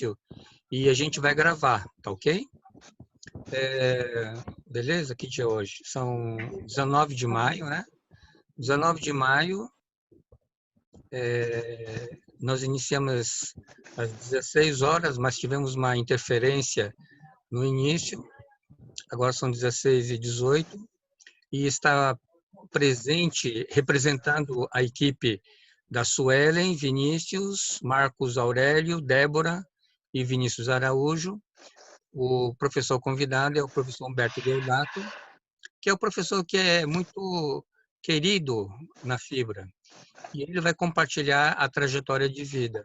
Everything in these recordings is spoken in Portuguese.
início e a gente vai gravar, tá ok? Beleza? Que dia é hoje? São 19 de maio, né? 19 de maio, nós iniciamos às 16 horas, mas tivemos uma interferência no início, agora são 16h18, e está presente, representando a equipe da Suelen, Vinícius, Marcos Aurélio, Débora e Vinícius Araújo. O professor convidado é o professor Humberto Deodato, que é o professor que é muito querido na Fibra. E ele vai compartilhar a trajetória de vida,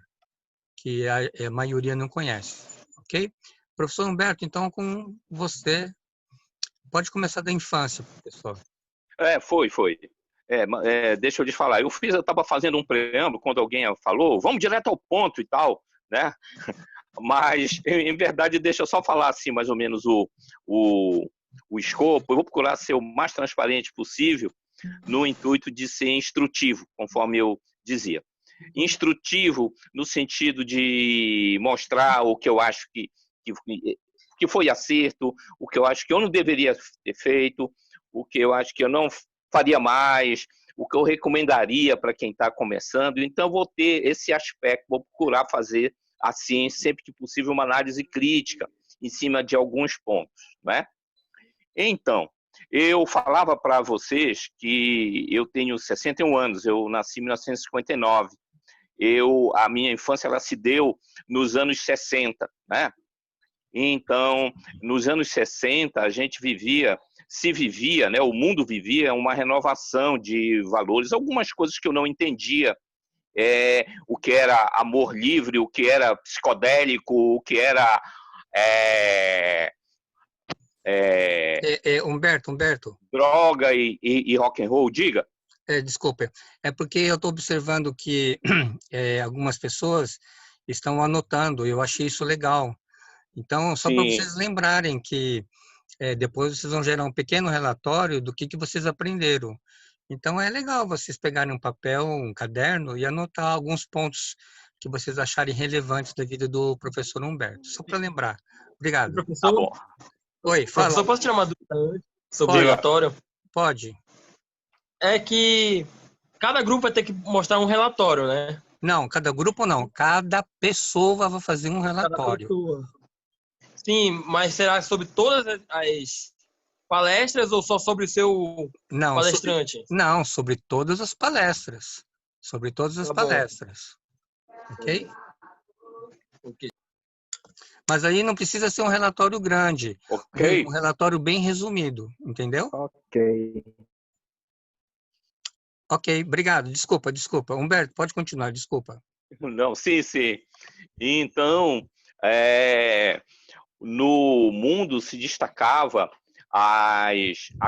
que a maioria não conhece, ok? Professor Humberto, então, com você, pode começar da infância, professor. Foi. Deixa eu te falar, eu estava fazendo um preâmbulo quando alguém falou, vamos direto ao ponto e tal, né? Mas, em verdade, deixa eu só falar assim, mais ou menos o escopo. Eu vou procurar ser o mais transparente possível no intuito de ser instrutivo, conforme eu dizia. Instrutivo no sentido de mostrar o que eu acho que foi acerto, o que eu acho que eu não deveria ter feito, o que eu acho que eu não faria mais, o que eu recomendaria para quem está começando. Então, vou ter esse aspecto, vou procurar fazer, assim, sempre que possível, uma análise crítica em cima de alguns pontos, né? Então, eu falava para vocês que eu tenho 61 anos, eu nasci em 1959. A minha infância ela se deu nos anos 60, né? Então, nos anos 60, a gente vivia, né? O mundo vivia uma renovação de valores, algumas coisas que eu não entendia, o que era amor livre, o que era psicodélico, o que era Humberto. droga e rock and roll, diga. Desculpe, é porque eu estou observando que algumas pessoas estão anotando, eu achei isso legal. Então, só para vocês lembrarem que depois vocês vão gerar um pequeno relatório do que vocês aprenderam. Então, é legal vocês pegarem um papel, um caderno e anotar alguns pontos que vocês acharem relevantes da vida do professor Humberto. Só para lembrar. Obrigado. Professor, tá bom. Oi, fala. Professor, posso tirar uma dúvida antes sobre Pode. o relatório? Pode. É que cada grupo vai ter que mostrar um relatório, né? Não, cada grupo não. Cada pessoa vai fazer um relatório. Cada pessoa. Sim, mas será sobre todas as palestras ou só sobre o seu palestrante? Sobre todas as palestras. Sobre todas as palestras. Ok? Ok. Mas aí não precisa ser um relatório grande. Ok. Um relatório bem resumido. Entendeu? Ok. Ok, obrigado. Desculpa. Humberto, pode continuar, desculpa. Não, sim. Então, no mundo se destacava a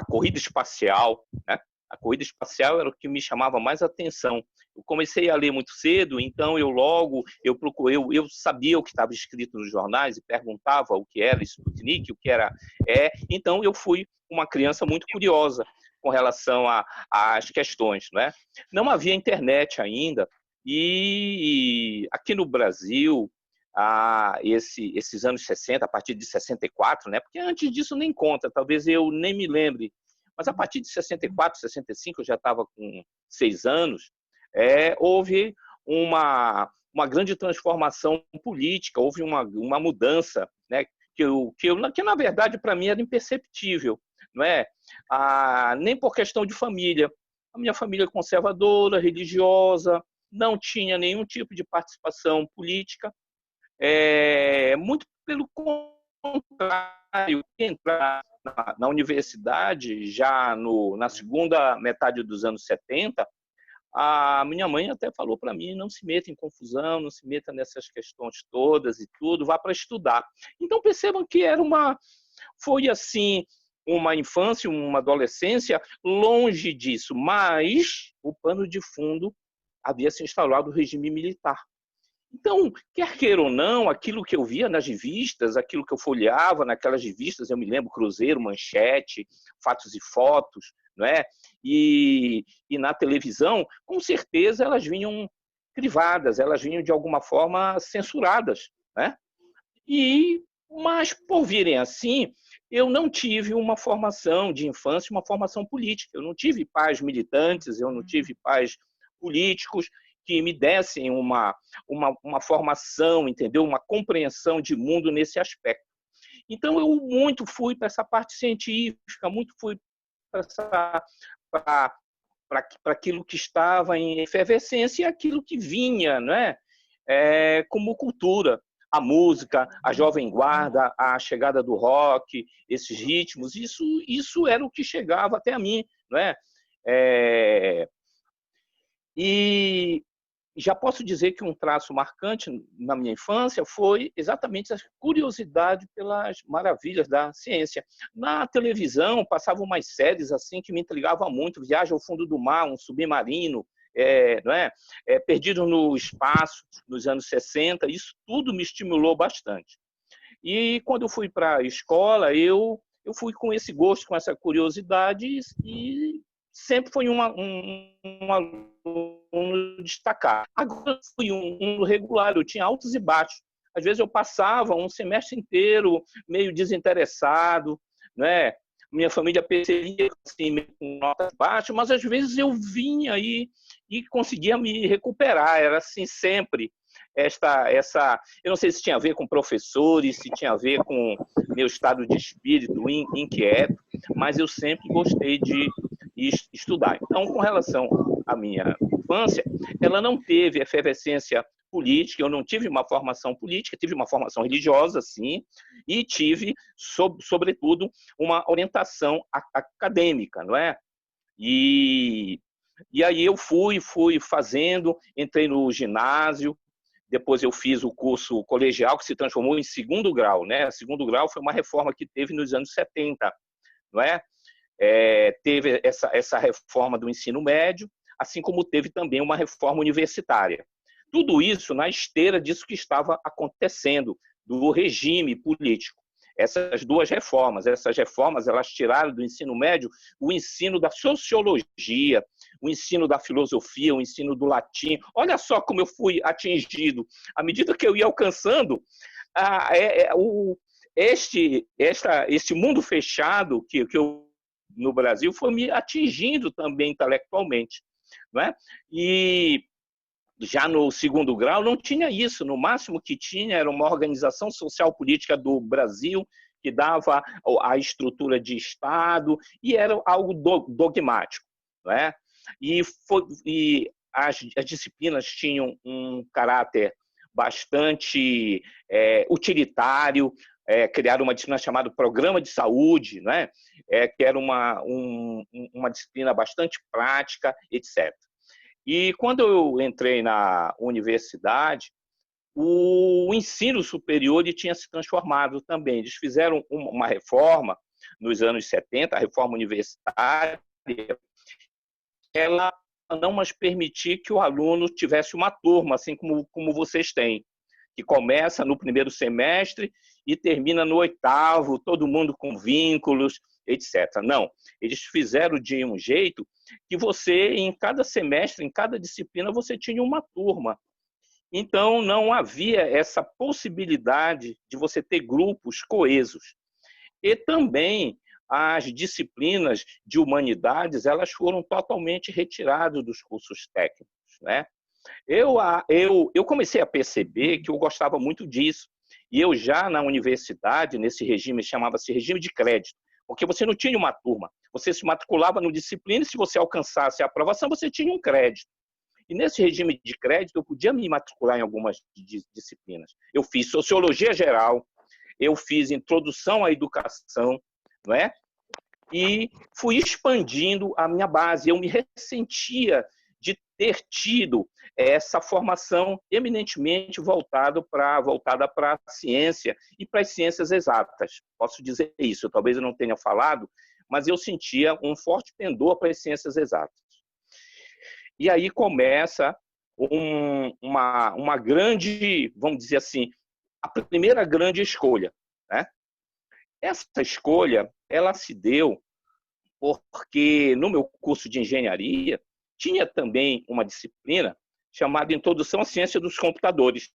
corrida espacial, né? A corrida espacial era o que me chamava mais atenção. Eu comecei a ler muito cedo, então eu sabia o que estava escrito nos jornais e perguntava o que era Sputnik, o que era então eu fui uma criança muito curiosa com relação às questões, né? Não havia internet ainda e aqui no Brasil esses anos 60, a partir de 64, né? Porque antes disso nem conta, talvez eu nem me lembre, mas a partir de 64, 65, eu já estava com 6 anos, houve uma grande transformação política, houve uma mudança, né? Que na verdade para mim era imperceptível, não é? Nem por questão de família. A minha família é conservadora, religiosa, não tinha nenhum tipo de participação política. Muito pelo contrário, entrar na universidade já na segunda metade dos anos 70, a minha mãe até falou para mim, não se meta em confusão, não se meta nessas questões todas e tudo, vá para estudar. Então percebam que foi assim uma infância, uma adolescência longe disso, mas o pano de fundo havia se instalado o regime militar. Então, quer queira ou não, aquilo que eu via nas revistas, aquilo que eu folheava naquelas revistas, eu me lembro Cruzeiro, Manchete, Fatos e Fotos, não é? E na televisão, com certeza elas vinham crivadas, elas vinham de alguma forma censuradas, né? Mas, por virem assim, eu não tive uma formação de infância, uma formação política. Eu não tive pais militantes, eu não tive pais políticos que me dessem uma formação, entendeu? Uma compreensão de mundo nesse aspecto. Então, eu muito fui para essa parte científica, muito fui para aquilo que estava em efervescência e aquilo que vinha, né? Como cultura. A música, a jovem guarda, a chegada do rock, esses ritmos, isso era o que chegava até a mim, né? E já posso dizer que um traço marcante na minha infância foi exatamente a curiosidade pelas maravilhas da ciência. Na televisão passavam umas séries assim que me intrigavam muito, Viagem ao Fundo do Mar, um submarino, não é? Perdido no Espaço, nos anos 60, isso tudo me estimulou bastante. E quando eu fui para a escola, eu fui com esse gosto, com essa curiosidade, e sempre fui um aluno destacado. Agora eu fui um regular, eu tinha altos e baixos. Às vezes eu passava um semestre inteiro meio desinteressado, né? Minha família percebia assim, com notas baixas, mas às vezes eu vinha aí e conseguia me recuperar. Era assim sempre. Eu não sei se tinha a ver com professores, se tinha a ver com meu estado de espírito inquieto, mas eu sempre gostei de estudar. Então, com relação à minha infância, ela não teve efervescência política, eu não tive uma formação política, tive uma formação religiosa, sim, e tive, sobretudo, uma orientação acadêmica, não é? E aí eu fui fazendo, entrei no ginásio, depois eu fiz o curso colegial, que se transformou em segundo grau, né? Segundo grau foi uma reforma que teve nos anos 70, não é? Teve essa reforma do ensino médio, assim como teve também uma reforma universitária. Tudo isso na esteira disso que estava acontecendo, do regime político. Essas reformas, elas tiraram do ensino médio o ensino da sociologia, o ensino da filosofia, o ensino do latim. Olha só como eu fui atingido. À medida que eu ia alcançando, este mundo fechado que eu no Brasil foi me atingindo também intelectualmente, não é? E já no segundo grau não tinha isso, no máximo que tinha era uma organização social política do Brasil que dava a estrutura de Estado e era algo dogmático, não é? E as disciplinas tinham um caráter bastante utilitário, criaram uma disciplina chamada Programa de Saúde, né? Que era uma disciplina bastante prática, etc. E quando eu entrei na universidade, o ensino superior tinha se transformado também. Eles fizeram uma reforma nos anos 70, a reforma universitária, ela não mais permitir que o aluno tivesse uma turma, assim como vocês têm, que começa no primeiro semestre e termina no oitavo, todo mundo com vínculos, etc. Não, eles fizeram de um jeito que você, em cada semestre, em cada disciplina, você tinha uma turma. Então, não havia essa possibilidade de você ter grupos coesos. E também as disciplinas de humanidades, elas foram totalmente retiradas dos cursos técnicos, né? Eu comecei a perceber que eu gostava muito disso. E eu já na universidade, nesse regime, chamava-se regime de crédito, porque você não tinha uma turma. Você se matriculava no disciplina e se você alcançasse a aprovação, você tinha um crédito. E nesse regime de crédito, eu podia me matricular em algumas disciplinas. Eu fiz Sociologia Geral, eu fiz Introdução à Educação, não é? E fui expandindo a minha base. Eu me ressentia de ter tido essa formação eminentemente voltada para a ciência e para as ciências exatas. Posso dizer isso, talvez eu não tenha falado, mas eu sentia um forte pendor para as ciências exatas. E aí começa uma grande, vamos dizer assim, a primeira grande escolha, né? Essa escolha, ela se deu porque no meu curso de engenharia tinha também uma disciplina chamada Introdução à Ciência dos Computadores.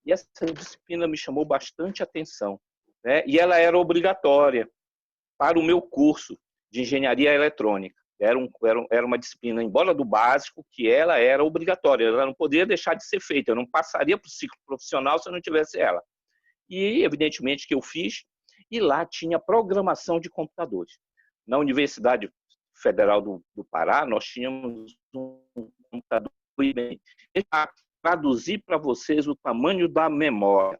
E essa disciplina me chamou bastante atenção, né? E ela era obrigatória para o meu curso de engenharia eletrônica. Era uma disciplina, embora do básico, que ela era obrigatória, ela não poderia deixar de ser feita, eu não passaria para o ciclo profissional se eu não tivesse ela. E, evidentemente, que eu fiz, e lá tinha programação de computadores. Na Universidade Federal do Pará, nós tínhamos um computador. Para traduzir para vocês o tamanho da memória,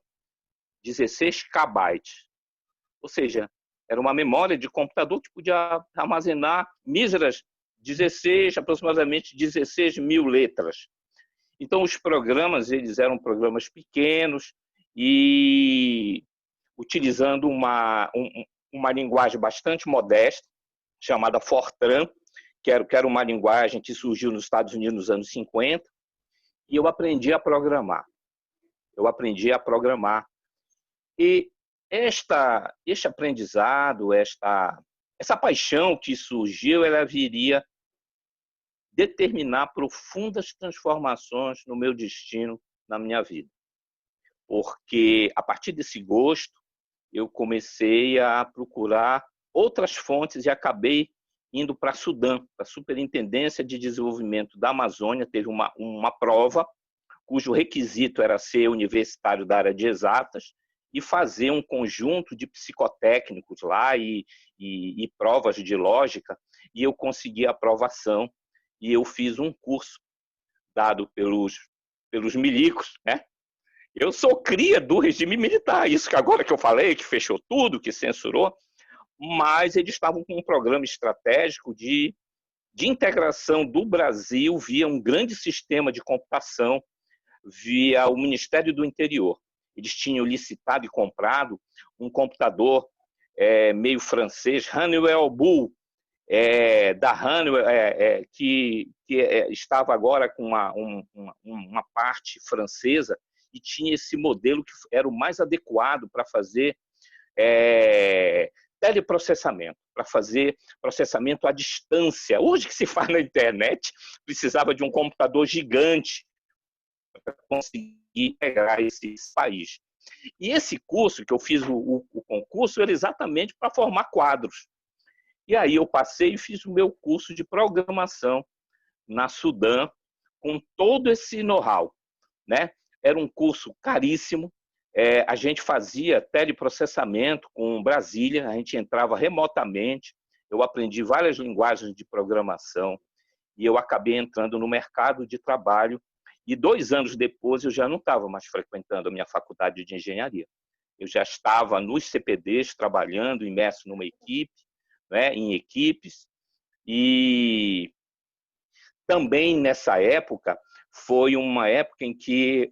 16 KB. Ou seja, era uma memória de computador que podia armazenar míseras aproximadamente 16 mil letras. Então, os programas, eles eram programas pequenos e utilizando uma linguagem bastante modesta, chamada Fortran, que era uma linguagem que surgiu nos Estados Unidos nos anos 50, e eu aprendi a programar. E este aprendizado, essa paixão que surgiu, ela viria determinar profundas transformações no meu destino, na minha vida. Porque, a partir desse gosto, eu comecei a procurar outras fontes e acabei indo para Sudã, para a Superintendência de Desenvolvimento da Amazônia. Teve uma prova cujo requisito era ser universitário da área de exatas e fazer um conjunto de psicotécnicos lá e provas de lógica, e eu consegui a aprovação, e eu fiz um curso dado pelos milicos, né? Eu sou cria do regime militar, isso que agora que eu falei, que fechou tudo, que censurou, mas eles estavam com um programa estratégico de integração do Brasil via um grande sistema de computação, via o Ministério do Interior. Eles tinham licitado e comprado um computador meio francês, Honeywell Bull, da Honeywell, que estava agora com uma parte francesa, e tinha esse modelo que era o mais adequado para fazer teleprocessamento, para fazer processamento à distância. Hoje que se faz na internet, precisava de um computador gigante para conseguir integrar esse país. E esse curso, que eu fiz o concurso, era exatamente para formar quadros. E aí eu passei e fiz o meu curso de programação na Sudã, com todo esse know-how, né? Era um curso caríssimo, a gente fazia teleprocessamento com Brasília, a gente entrava remotamente, eu aprendi várias linguagens de programação e eu acabei entrando no mercado de trabalho, e 2 anos depois eu já não estava mais frequentando a minha faculdade de engenharia. Eu já estava nos CPDs trabalhando, imerso numa equipe, né, em equipes, e também nessa época foi uma época em que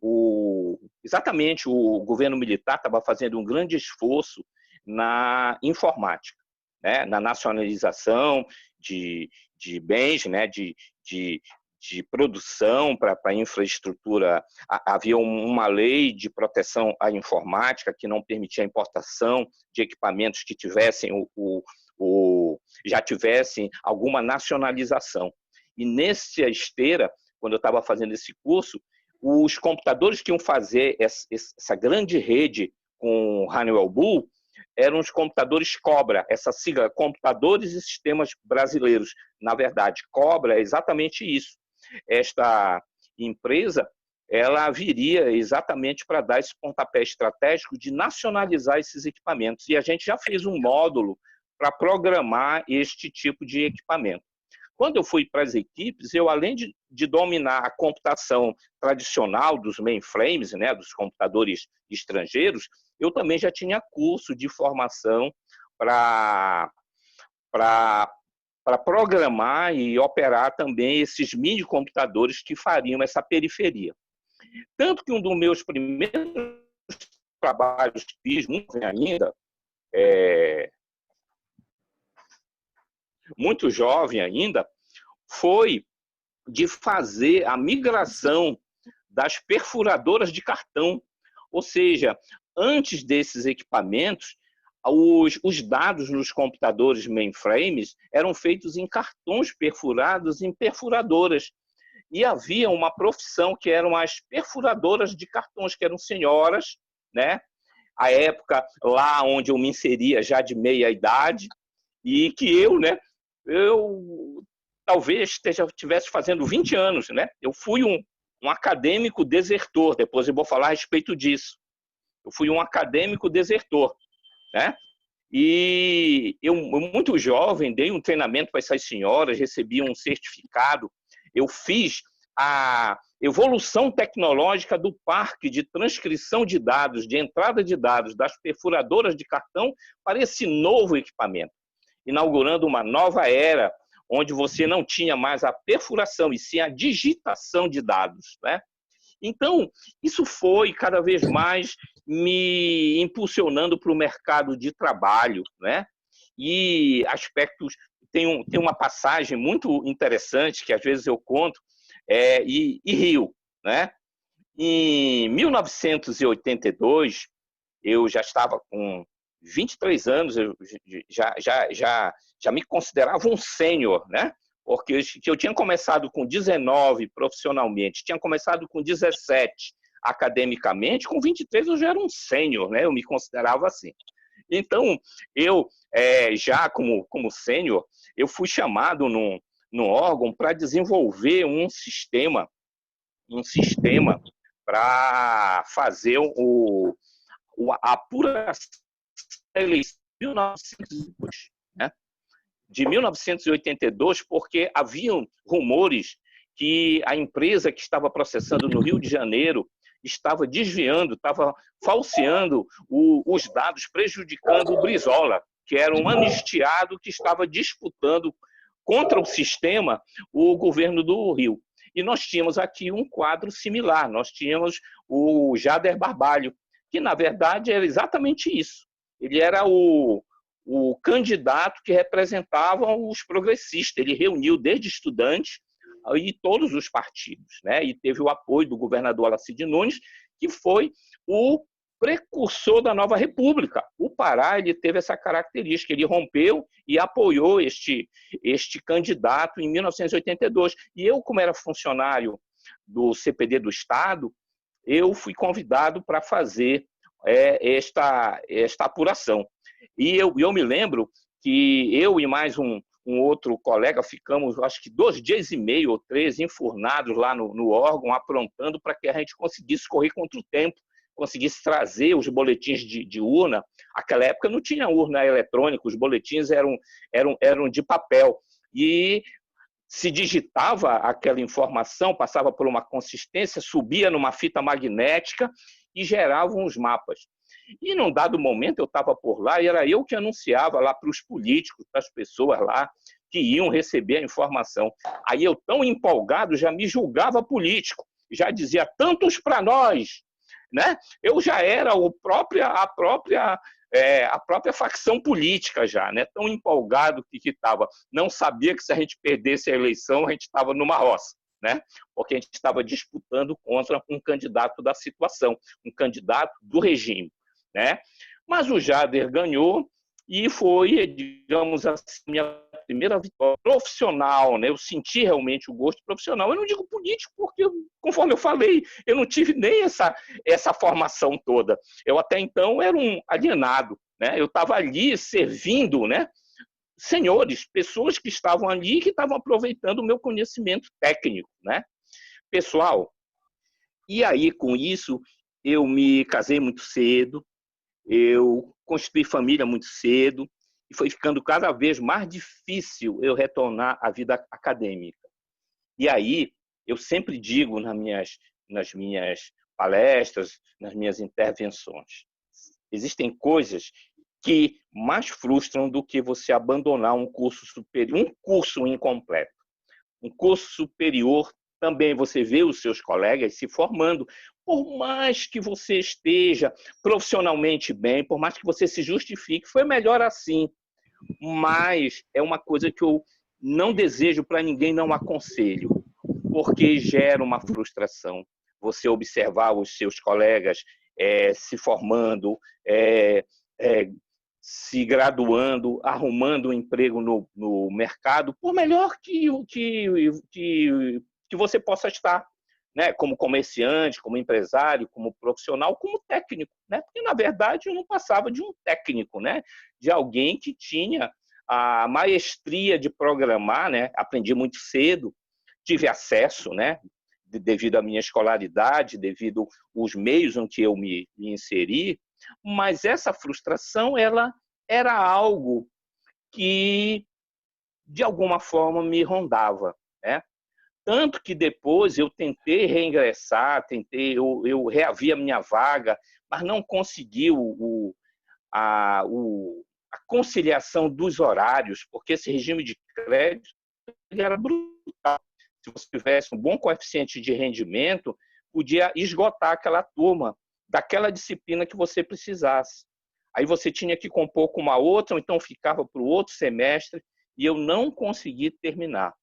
exatamente o governo militar estava fazendo um grande esforço na informática, né? Na nacionalização de bens, né? de produção para a infraestrutura. Havia uma lei de proteção à informática que não permitia a importação de equipamentos que tivessem já tivessem alguma nacionalização. E nessa esteira, quando eu estava fazendo esse curso, os computadores que iam fazer essa grande rede com Honeywell Bull eram os computadores Cobra, essa sigla, Computadores e Sistemas Brasileiros. Na verdade, Cobra é exatamente isso. Esta empresa, ela viria exatamente para dar esse pontapé estratégico de nacionalizar esses equipamentos. E a gente já fez um módulo para programar este tipo de equipamento. Quando eu fui para as equipes, eu, além de dominar a computação tradicional dos mainframes, né, dos computadores estrangeiros, eu também já tinha curso de formação para programar e operar também esses mini computadores que fariam essa periferia. Tanto que um dos meus primeiros trabalhos que fiz, muito jovem ainda, foi de fazer a migração das perfuradoras de cartão. Ou seja, antes desses equipamentos, os dados nos computadores mainframes eram feitos em cartões perfurados em perfuradoras. e havia uma profissão que eram as perfuradoras de cartões, que eram senhoras, né? A época lá onde eu me inseria já de meia idade, e que eu, né, eu talvez estivesse fazendo 20 anos, né? Eu fui um acadêmico desertor, depois eu vou falar a respeito disso. Eu fui um acadêmico desertor, né? E eu, muito jovem, dei um treinamento para essas senhoras, recebi um certificado. Eu fiz a evolução tecnológica do parque de transcrição de dados, de entrada de dados das perfuradoras de cartão para esse novo equipamento, inaugurando uma nova era, onde você não tinha mais a perfuração, e sim a digitação de dados, né? Então, isso foi cada vez mais me impulsionando para o mercado de trabalho, né? E aspectos, tem uma passagem muito interessante que às vezes eu conto, e rio, né? Em 1982, eu já estava com 23 anos, eu já me considerava um sênior, né? Porque eu tinha começado com 19 profissionalmente, tinha começado com 17 academicamente, com 23 eu já era um sênior, né? Eu me considerava assim. Então, eu, já como sênior, eu fui chamado num órgão para desenvolver um sistema para fazer a apuração da eleição de 1902, né? De 1982, porque haviam rumores que a empresa que estava processando no Rio de Janeiro estava desviando, estava falseando os dados, prejudicando o Brizola, que era um anistiado que estava disputando contra o sistema o governo do Rio. E nós tínhamos aqui um quadro similar, nós tínhamos o Jader Barbalho, que na verdade era exatamente isso. Ele era o candidato que representava os progressistas. Ele reuniu desde estudantes e todos os partidos, né? E teve o apoio do governador Alacide Nunes, que foi o precursor da nova república. O Pará, ele teve essa característica, ele rompeu e apoiou este candidato em 1982. E eu, como era funcionário do CPD do Estado, eu fui convidado para fazer esta apuração. E eu me lembro que eu e mais um outro colega ficamos, acho que 2 dias e meio ou 3, enfurnados lá no órgão, aprontando para que a gente conseguisse correr contra o tempo, conseguisse trazer os boletins de urna. Naquela época não tinha urna eletrônica, os boletins eram de papel. E se digitava aquela informação, passava por uma consistência, subia numa fita magnética e geravam os mapas. E num dado momento eu estava por lá e era eu que anunciava lá para os políticos, para as pessoas lá que iam receber a informação. Aí eu, tão empolgado, já me julgava político, já dizia tantos para nós, né? Eu já era a própria facção política já, né? Tão empolgado que estava. Não sabia que se a gente perdesse a eleição, a gente estava numa roça, né? Porque a gente estava disputando contra um candidato da situação, um candidato do regime, né? Mas o Jader ganhou e foi, digamos assim, minha primeira vitória profissional, né? Eu senti realmente o gosto profissional. Eu não digo político porque, conforme eu falei, eu não tive nem essa formação toda. Eu até então era um alienado, né? Eu estava ali servindo, né? Senhores, pessoas que estavam ali e que estavam aproveitando o meu conhecimento técnico, né? Pessoal, e aí com isso eu me casei muito cedo, eu construí família muito cedo e foi ficando cada vez mais difícil eu retornar à vida acadêmica. E aí eu sempre digo nas minhas palestras, nas minhas intervenções, existem coisas que mais frustram do que você abandonar um curso superior, um curso incompleto. Um curso superior também você vê os seus colegas se formando, por mais que você esteja profissionalmente bem, por mais que você se justifique, foi melhor assim. Mas é uma coisa que eu não desejo para ninguém, não aconselho, porque gera uma frustração. Você observar os seus colegas se formando, se graduando, arrumando um emprego no mercado, por melhor que que você possa estar, né, como comerciante, como empresário, como profissional, como técnico, né? Porque na verdade eu não passava de um técnico, né? De alguém que tinha a maestria de programar, né? Aprendi muito cedo, tive acesso, né? Devido à minha escolaridade, devido aos meios em que eu me inseri, mas essa frustração ela era algo que de alguma forma me rondava, né? Tanto que depois eu tentei reingressar, eu reavi a minha vaga, mas não consegui a conciliação dos horários, porque esse regime de crédito ele era brutal. Se você tivesse um bom coeficiente de rendimento, podia esgotar aquela turma daquela disciplina que você precisasse. Aí você tinha que compor com uma outra, ou então ficava para o outro semestre, e eu não consegui terminar.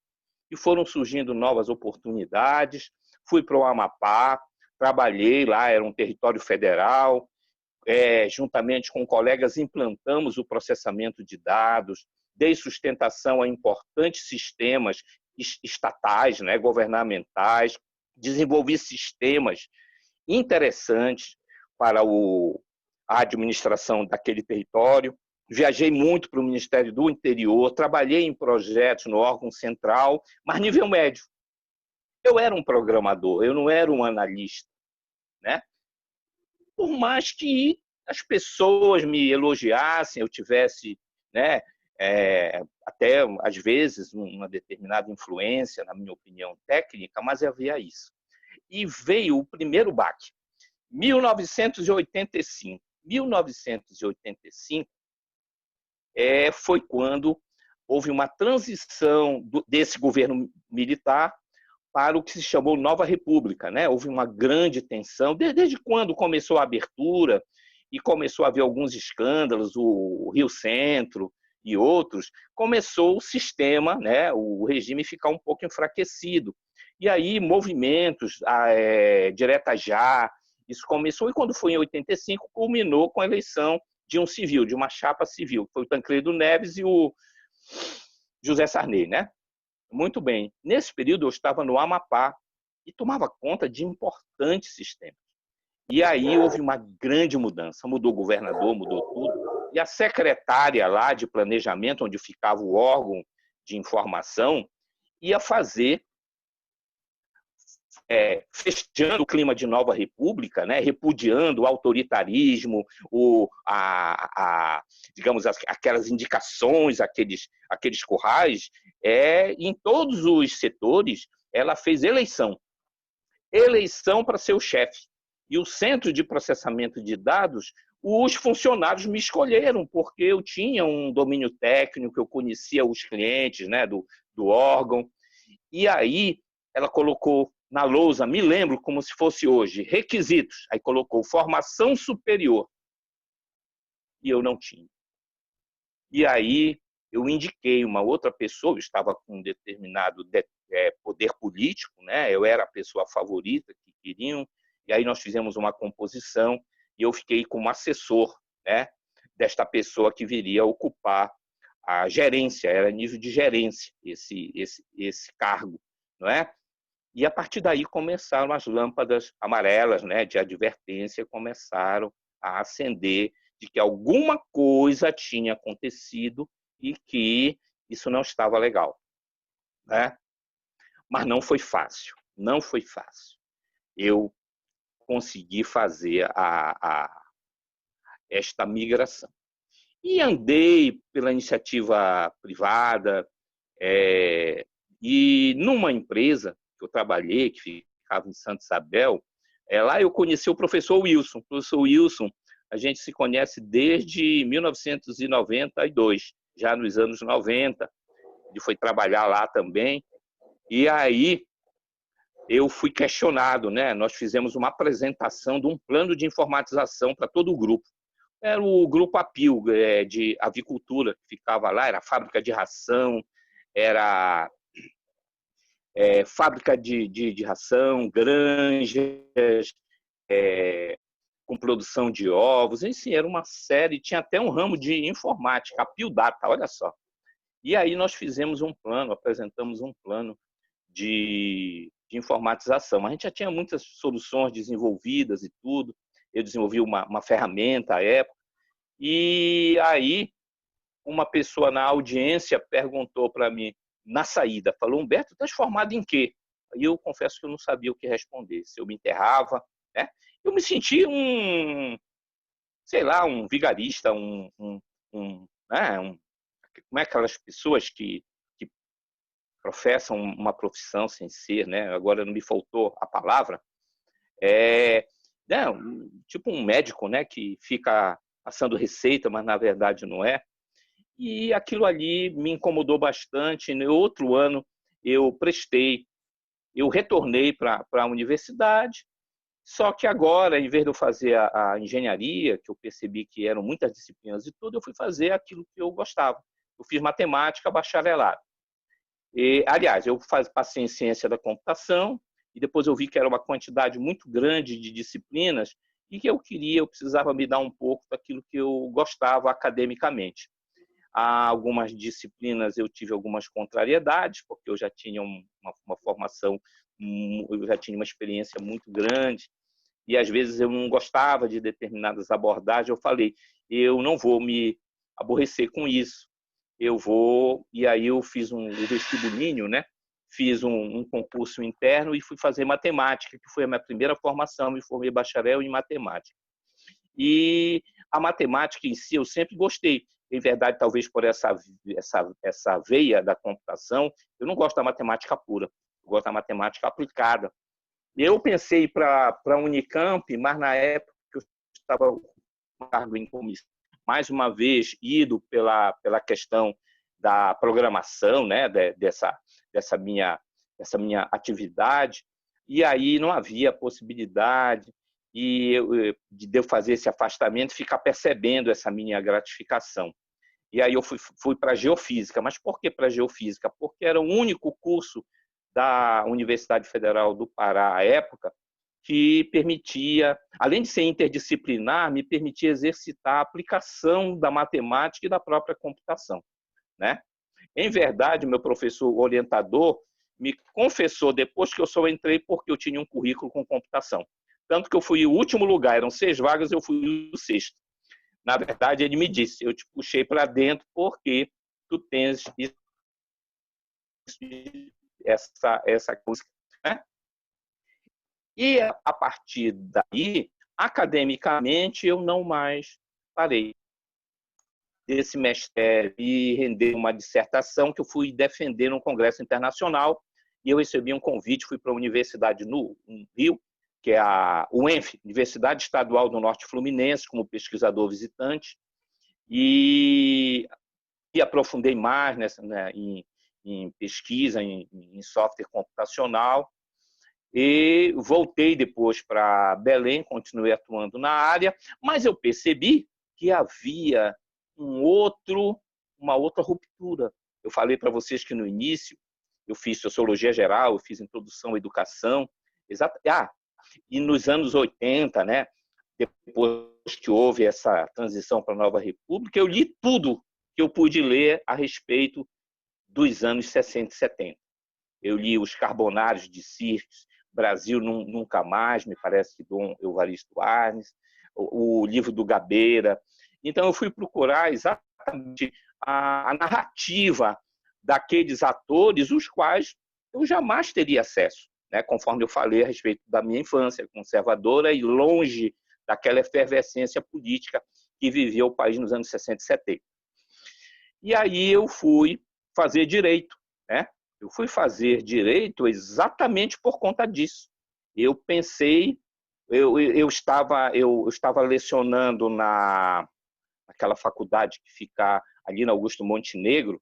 E foram surgindo novas oportunidades. Fui para o Amapá, trabalhei lá, era um território federal, juntamente com colegas implantamos o processamento de dados, dei sustentação a importantes sistemas estatais, né, governamentais, desenvolvi sistemas interessantes para a administração daquele território. Viajei muito para o Ministério do Interior, trabalhei em projetos no órgão central, mas nível médio. Eu era um programador, eu não era um analista, né? Por mais que as pessoas me elogiassem, eu tivesse, né, até às vezes uma determinada influência, na minha opinião técnica, mas havia isso. E veio o primeiro baque, 1985. 1985 foi quando houve uma transição desse governo militar para o que se chamou Nova República, né? Houve uma grande tensão, desde quando começou a abertura e começou a haver alguns escândalos, o Rio Centro e outros, começou o sistema, né? O regime ficar um pouco enfraquecido. E aí movimentos, direta já, isso começou, e quando foi em 85, culminou com a eleição de um civil, de uma chapa civil, que foi o Tancredo Neves e o José Sarney, né? Muito bem. Nesse período eu estava no Amapá e tomava conta de importantes sistemas. E aí houve uma grande mudança. Mudou o governador, mudou tudo. E a secretária lá de planejamento, onde ficava o órgão de informação, ia fazer, festejando o clima de Nova República, né, repudiando o autoritarismo, digamos, aquelas indicações, aqueles currais, em todos os setores, ela fez eleição para ser o chefe. E o Centro de Processamento de Dados, os funcionários me escolheram, porque eu tinha um domínio técnico, eu conhecia os clientes, né, do órgão. E aí ela colocou na lousa, me lembro como se fosse hoje, requisitos. Aí colocou formação superior. E eu não tinha. E aí eu indiquei uma outra pessoa, eu estava com um determinado poder político, né? Eu era a pessoa favorita que queriam, e aí nós fizemos uma composição e eu fiquei como assessor, né, desta pessoa que viria a ocupar a gerência, era nível de gerência esse cargo, não é? E a partir daí começaram as lâmpadas amarelas, né, de advertência, começaram a acender de que alguma coisa tinha acontecido e que isso não estava legal, né? Mas não foi fácil, não foi fácil. Eu consegui fazer esta migração. E andei pela iniciativa privada, e numa empresa que eu trabalhei, que ficava em Santa Isabel, lá eu conheci o professor Wilson. O professor Wilson, a gente se conhece desde 1992, já nos anos 90. Ele foi trabalhar lá também. E aí eu fui questionado, né? Nós fizemos uma apresentação de um plano de informatização para todo o grupo. Era o grupo Apil, de avicultura, que ficava lá, era fábrica de ração, era fábrica de ração, granjas, com produção de ovos, enfim, era uma série, tinha até um ramo de informática, Apil Data, olha só. E aí nós fizemos um plano, apresentamos um plano de de informatização. Mas a gente já tinha muitas soluções desenvolvidas e tudo. Eu desenvolvi uma ferramenta à época. E aí, uma pessoa na audiência perguntou para mim, na saída, falou: Humberto, estás formado em quê? E eu confesso que eu não sabia o que responder. Se eu me enterrava, né? Eu me senti sei lá, um vigarista, né? Como é aquelas pessoas que professam uma profissão sem ser, né? Agora não me faltou a palavra. Né? Tipo um médico, né? Que fica passando receita, mas na verdade não é. E aquilo ali me incomodou bastante. No outro ano eu retornei para a universidade, só que agora, em vez de eu fazer a engenharia, que eu percebi que eram muitas disciplinas e tudo, eu fui fazer aquilo que eu gostava. Eu fiz matemática bacharelado. Aliás, eu passei em ciência da computação e depois eu vi que era uma quantidade muito grande de disciplinas e que eu precisava me dar um pouco daquilo que eu gostava academicamente. Há algumas disciplinas eu tive algumas contrariedades, porque eu já tinha uma formação, eu já tinha uma experiência muito grande, e às vezes eu não gostava de determinadas abordagens. Eu falei, eu não vou me aborrecer com isso, e aí eu fiz um vestibulinho, né? Fiz um concurso interno e fui fazer matemática, que foi a minha primeira formação, me formei bacharel em matemática. E a matemática em si eu sempre gostei. Em verdade, talvez por essa veia da computação, eu não gosto da matemática pura, eu gosto da matemática aplicada. Eu pensei para a Unicamp, mas na época eu estava com cargo em comissão, mais uma vez ido pela questão da programação, né, dessa minha atividade, e aí não havia possibilidade de eu fazer esse afastamento e ficar percebendo essa minha gratificação. E aí eu fui para a Geofísica. Mas por que para a Geofísica? Porque era o único curso da Universidade Federal do Pará, à época, que permitia, além de ser interdisciplinar, me permitia exercitar a aplicação da matemática e da própria computação, né? Em verdade, meu professor orientador me confessou, depois que eu só entrei, porque eu tinha um currículo com computação. Tanto que eu fui o último lugar, eram 6 vagas, eu fui o 6º. Na verdade, ele me disse, eu te puxei para dentro porque tu tens essa coisa, né? E a partir daí, academicamente, eu não mais parei desse mestre e render uma dissertação que eu fui defender num congresso internacional, e eu recebi um convite, fui para a universidade no Rio, que é a UENF, Universidade Estadual do Norte Fluminense, como pesquisador visitante, e aprofundei mais em pesquisa, em software computacional, e voltei depois para Belém, continuei atuando na área, mas eu percebi que havia uma outra ruptura. Eu falei para vocês que no início eu fiz Sociologia Geral, eu fiz Introdução à Educação, e nos anos 80, né, depois que houve essa transição para a Nova República, eu li tudo que eu pude ler a respeito dos anos 60 e 70. Eu li Os Carbonários de Sirtes, Brasil Nunca Mais, me parece que Dom Evaristo Arnes, o livro do Gabeira. Então, eu fui procurar exatamente a narrativa daqueles atores, os quais eu jamais teria acesso, né? Conforme eu falei a respeito da minha infância conservadora e longe daquela efervescência política que vivia o país nos anos 60 e 70. E aí eu fui fazer direito, né? Eu fui fazer direito exatamente por conta disso. Eu pensei, eu estava lecionando naquela faculdade que fica ali na Augusto Montenegro,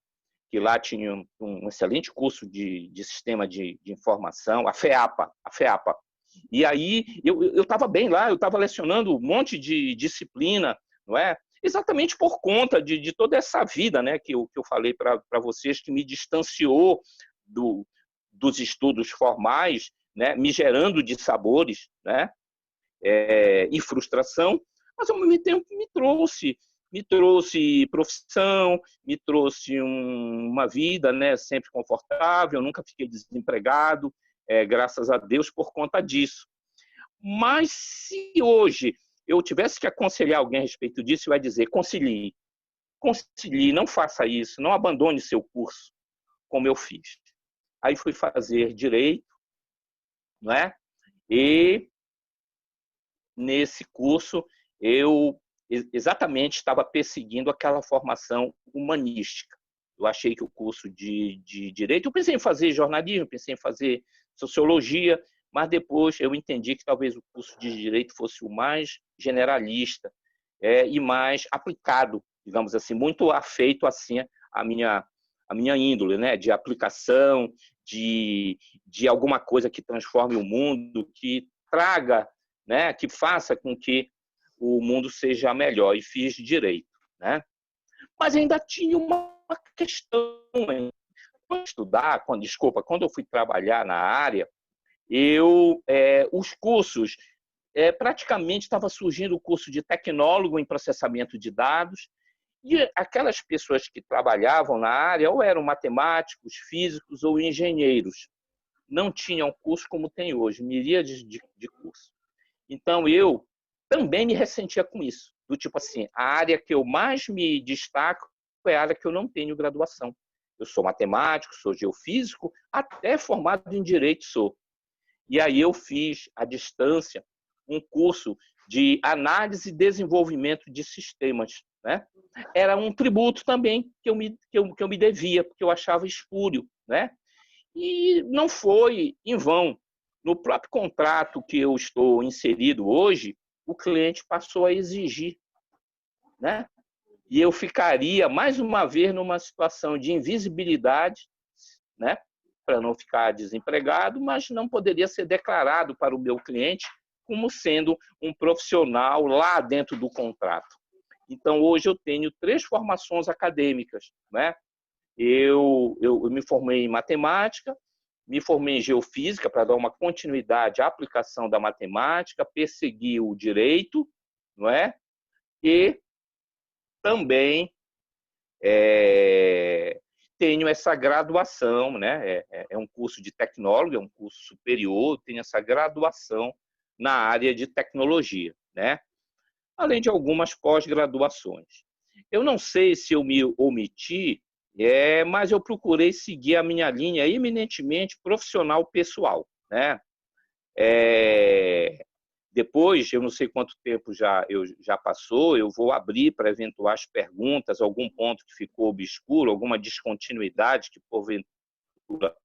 que lá tinha um excelente curso de sistema de informação, a FEAPA. E aí eu estava bem lá, eu estava lecionando um monte de disciplina, não é? Exatamente por conta de toda essa vida, né, que eu falei para vocês, que me distanciou dos estudos formais, né, me gerando dissabores, né, e frustração, mas ao mesmo tempo me trouxe profissão, me trouxe uma vida, né, sempre confortável, nunca fiquei desempregado, graças a Deus, por conta disso. Mas se hoje eu tivesse que aconselhar alguém a respeito disso, eu ia dizer, concilie, não faça isso, não abandone seu curso, como eu fiz. Aí fui fazer Direito, não é? E nesse curso eu exatamente estava perseguindo aquela formação humanística. Eu achei que o curso de Direito, eu pensei em fazer jornalismo, pensei em fazer Sociologia, mas depois eu entendi que talvez o curso de Direito fosse o mais generalista e mais aplicado, digamos assim, muito afeito assim à minha índole, né? De aplicação, de alguma coisa que transforme o mundo, que traga, né? Que faça com que o mundo seja melhor. E fiz Direito, né? Mas ainda tinha uma questão. Quando eu fui trabalhar na área, os cursos, praticamente estava surgindo o curso de tecnólogo em processamento de dados, e aquelas pessoas que trabalhavam na área ou eram matemáticos, físicos ou engenheiros. Não tinham curso como tem hoje, miríades de curso. Então, eu também me ressentia com isso. Do tipo assim, a área que eu mais me destaco é a área que eu não tenho graduação. Eu sou matemático, sou geofísico, até formado em Direito sou. E aí eu fiz, à distância, um curso de análise e desenvolvimento de sistemas, né? Era um tributo também que eu me devia, porque eu achava espúrio, né? E não foi em vão. No próprio contrato que eu estou inserido hoje, o cliente passou a exigir, né? E eu ficaria, mais uma vez, numa situação de invisibilidade, né? Para não ficar desempregado, mas não poderia ser declarado para o meu cliente como sendo um profissional lá dentro do contrato. Então, hoje eu tenho 3 formações acadêmicas, né? Eu me formei em matemática, me formei em geofísica para dar uma continuidade à aplicação da matemática, persegui o direito, não é? E também tenho essa graduação, né? É um curso de tecnólogo, é um curso superior, tenho essa graduação na área de tecnologia, né? Além de algumas pós-graduações. Eu não sei se eu me omiti, mas eu procurei seguir a minha linha eminentemente profissional pessoal, né? Depois, eu não sei quanto tempo já passou, eu vou abrir para eventuais perguntas, algum ponto que ficou obscuro, alguma descontinuidade que porventura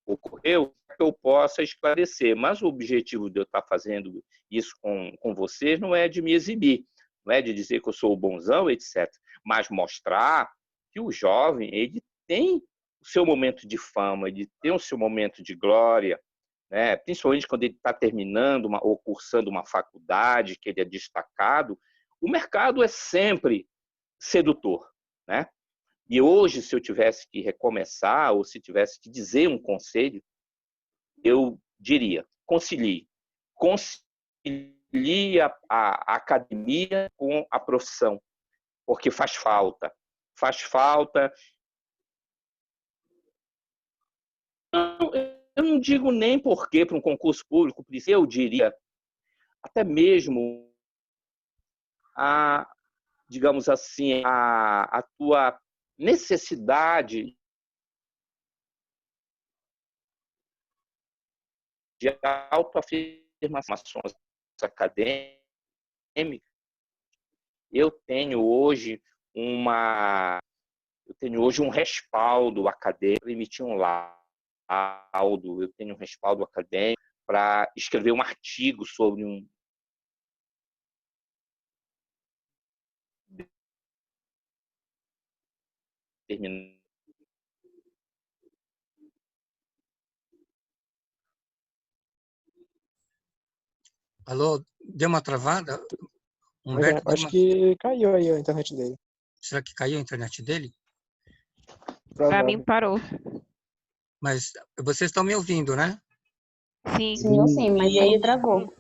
ocorreu, que eu possa esclarecer. Mas o objetivo de eu estar fazendo isso com vocês não é de me exibir, não é de dizer que eu sou o bonzão, etc. Mas mostrar que o jovem ele tem o seu momento de fama, ele tem o seu momento de glória, né? Principalmente quando ele está terminando ou cursando uma faculdade, que ele é destacado, o mercado é sempre sedutor, né? E hoje, se eu tivesse que recomeçar, ou se tivesse que dizer um conselho, eu diria, concilie a academia com a profissão, porque faz falta. Eu não digo nem porque para um concurso público, eu diria até mesmo digamos assim, a tua necessidade de autoafirmações acadêmicas. Eu tenho hoje um respaldo acadêmico, emitir um laudo, eu tenho um respaldo acadêmico para escrever um artigo sobre um determinado. Alô, deu uma travada? Humberto, acho que caiu aí a internet dele. Será que caiu a internet dele? Para mim parou. Mas vocês estão me ouvindo, né? Sim. Sim, mas ele travou.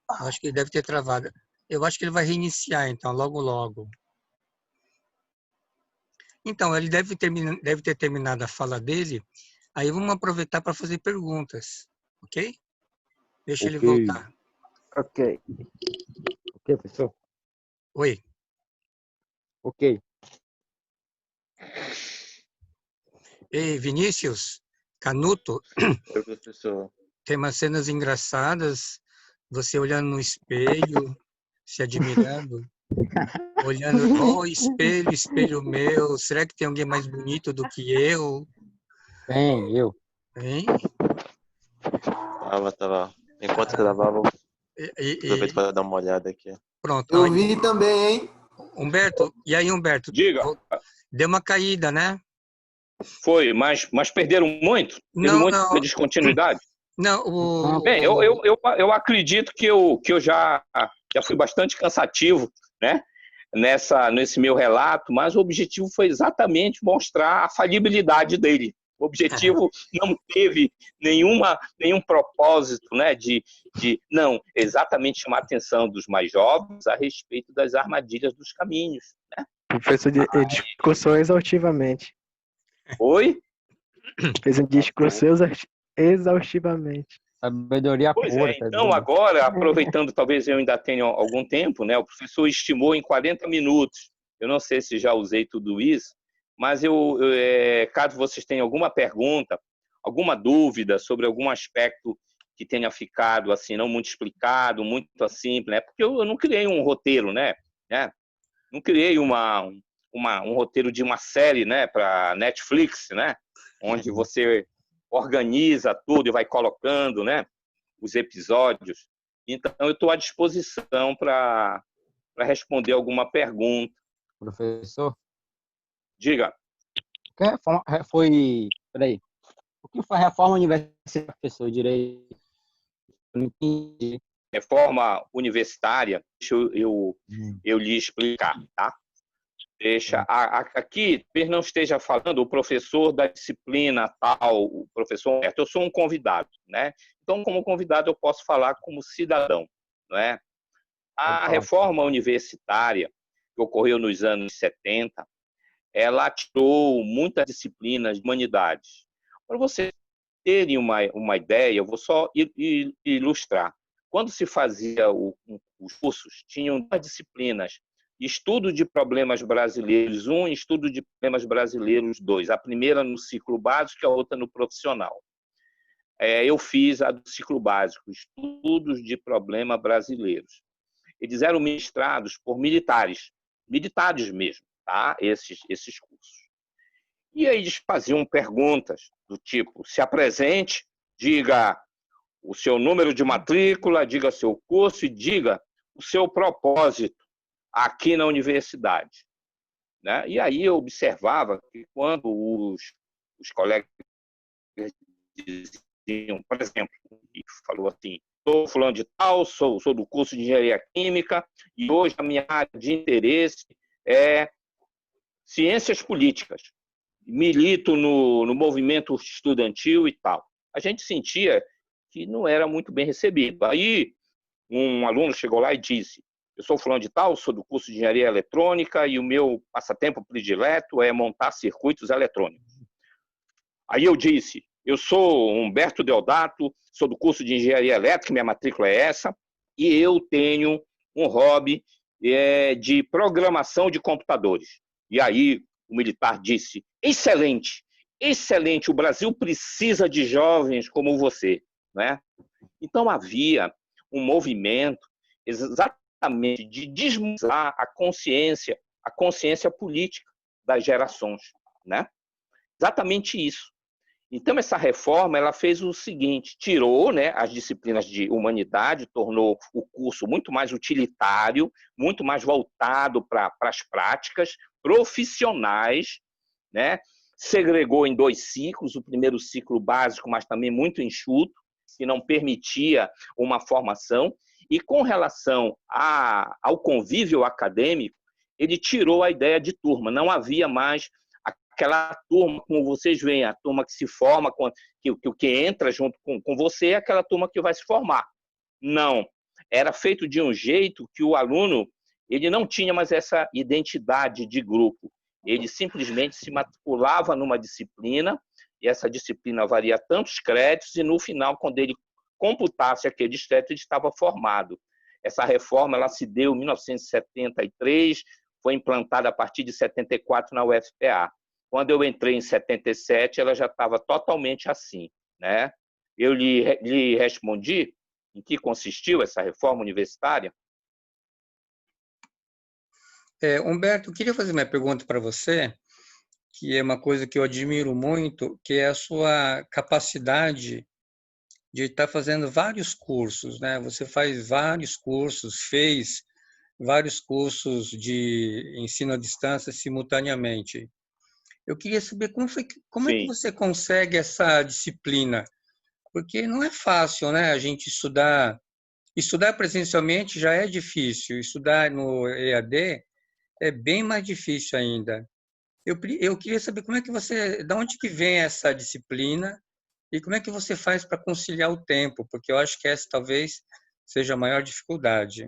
Acho que ele deve ter travado. Eu acho que ele vai reiniciar, então, logo. Então, ele deve ter terminado a fala dele Aí vamos aproveitar para fazer perguntas, ok? Deixa ele Ok. voltar. Ok. Ok, professor? Oi. Ok. Ei, Vinícius, Canuto, Oi, professor. tem umas cenas engraçadas, você olhando no espelho, se admirando, olhando, oh, espelho, espelho meu, será que tem alguém mais bonito do que eu? Bem, eu. Hein? Tava. Enquanto gravava, aproveito E, para dar uma olhada aqui. pronto. Eu Aí, vi também, hein? Humberto, e aí, Humberto? Diga. Deu uma caída, né? Foi, mas perderam muito? Teve Não, muita não, descontinuidade? não, Bem, eu acredito que eu já fui bastante cansativo, né? Nesse meu relato, mas o objetivo foi exatamente mostrar a falibilidade dele. O objetivo não teve nenhum propósito, né, não, exatamente chamar a atenção dos mais jovens a respeito das armadilhas dos caminhos. Né? O professor discursou exaustivamente. Oi? Fez um discurso exaustivamente. Sabedoria Pois pura. é, então agora, aproveitando, talvez eu ainda tenha algum tempo, né? O professor estimou em 40 minutos. Eu não sei se já usei tudo isso, mas caso vocês tenham alguma pergunta, alguma dúvida sobre algum aspecto que tenha ficado assim não muito explicado, muito simples, né? Porque eu não criei um roteiro, né? Não criei um roteiro de uma série, né? Para Netflix, né? Onde você organiza tudo e vai colocando, né? Os episódios. Então, eu estou à disposição para responder alguma pergunta. Professor? Diga. Que reforma foi... Peraí. O que foi a reforma universitária, professor? Direito? Não entendi. Reforma universitária, deixa eu lhe explicar, tá? Aqui, talvez não esteja falando o professor da disciplina tal, o professor Humberto, eu sou um convidado, né? Então, como convidado, eu posso falar como cidadão, não é? A reforma universitária, que ocorreu nos anos 70, ela tirou muitas disciplinas de humanidades. Para vocês terem uma ideia, eu vou só ilustrar. Quando se fazia os cursos, tinham duas disciplinas: estudo de problemas brasileiros 1 e estudo de problemas brasileiros 2. A primeira no ciclo básico e a outra no profissional. Eu fiz a do ciclo básico, estudos de problemas brasileiros. Eles eram ministrados por militares mesmo, tá? Esses cursos. E aí eles faziam perguntas do tipo: se apresente, diga o seu número de matrícula, diga seu curso e diga o seu propósito aqui na universidade. Né? E aí eu observava que quando os colegas diziam, por exemplo, falou assim: sou fulano de tal, sou do curso de Engenharia Química e hoje a minha área de interesse é ciências políticas. Milito no movimento estudantil e tal. A gente sentia que não era muito bem recebido. Aí um aluno chegou lá e disse: eu sou fulano de tal, sou do curso de Engenharia Eletrônica e o meu passatempo predileto é montar circuitos eletrônicos. Aí eu disse: eu sou Humberto Deodato, sou do curso de Engenharia Elétrica, minha matrícula é essa, e eu tenho um hobby de programação de computadores. E aí o militar disse: excelente, excelente, o Brasil precisa de jovens como você. Né? Então havia um movimento exatamente de desmontar a consciência política das gerações. Né? Exatamente isso. Então, essa reforma ela fez o seguinte: tirou, né, as disciplinas de humanidade, tornou o curso muito mais utilitário, muito mais voltado para as práticas profissionais, né? Segregou em 2 ciclos, o primeiro ciclo básico, mas também muito enxuto, que não permitia uma formação. E com relação ao convívio acadêmico, ele tirou a ideia de turma, não havia mais aquela turma, como vocês veem, a turma que se forma, que entra junto com você, é aquela turma que vai se formar. Não. Era feito de um jeito que o aluno ele não tinha mais essa identidade de grupo. Ele simplesmente se matriculava numa disciplina e essa disciplina valia tantos créditos, e no final, quando ele computasse aqueles créditos, ele estava formado. Essa reforma ela se deu em 1973, foi implantada a partir de 74 na UFPA. Quando eu entrei em 77, ela já estava totalmente assim, né? Eu lhe respondi em que consistiu essa reforma universitária. Humberto, eu queria fazer uma pergunta para você, que é uma coisa que eu admiro muito, que é a sua capacidade de estar fazendo vários cursos, né? Você faz vários cursos, fez vários cursos de ensino à distância simultaneamente. Eu queria saber como é que você consegue essa disciplina, porque não é fácil, né? A gente estudar presencialmente já é difícil, estudar no EAD é bem mais difícil ainda. Eu queria saber de onde que vem essa disciplina e como é que você faz para conciliar o tempo, porque eu acho que essa talvez seja a maior dificuldade.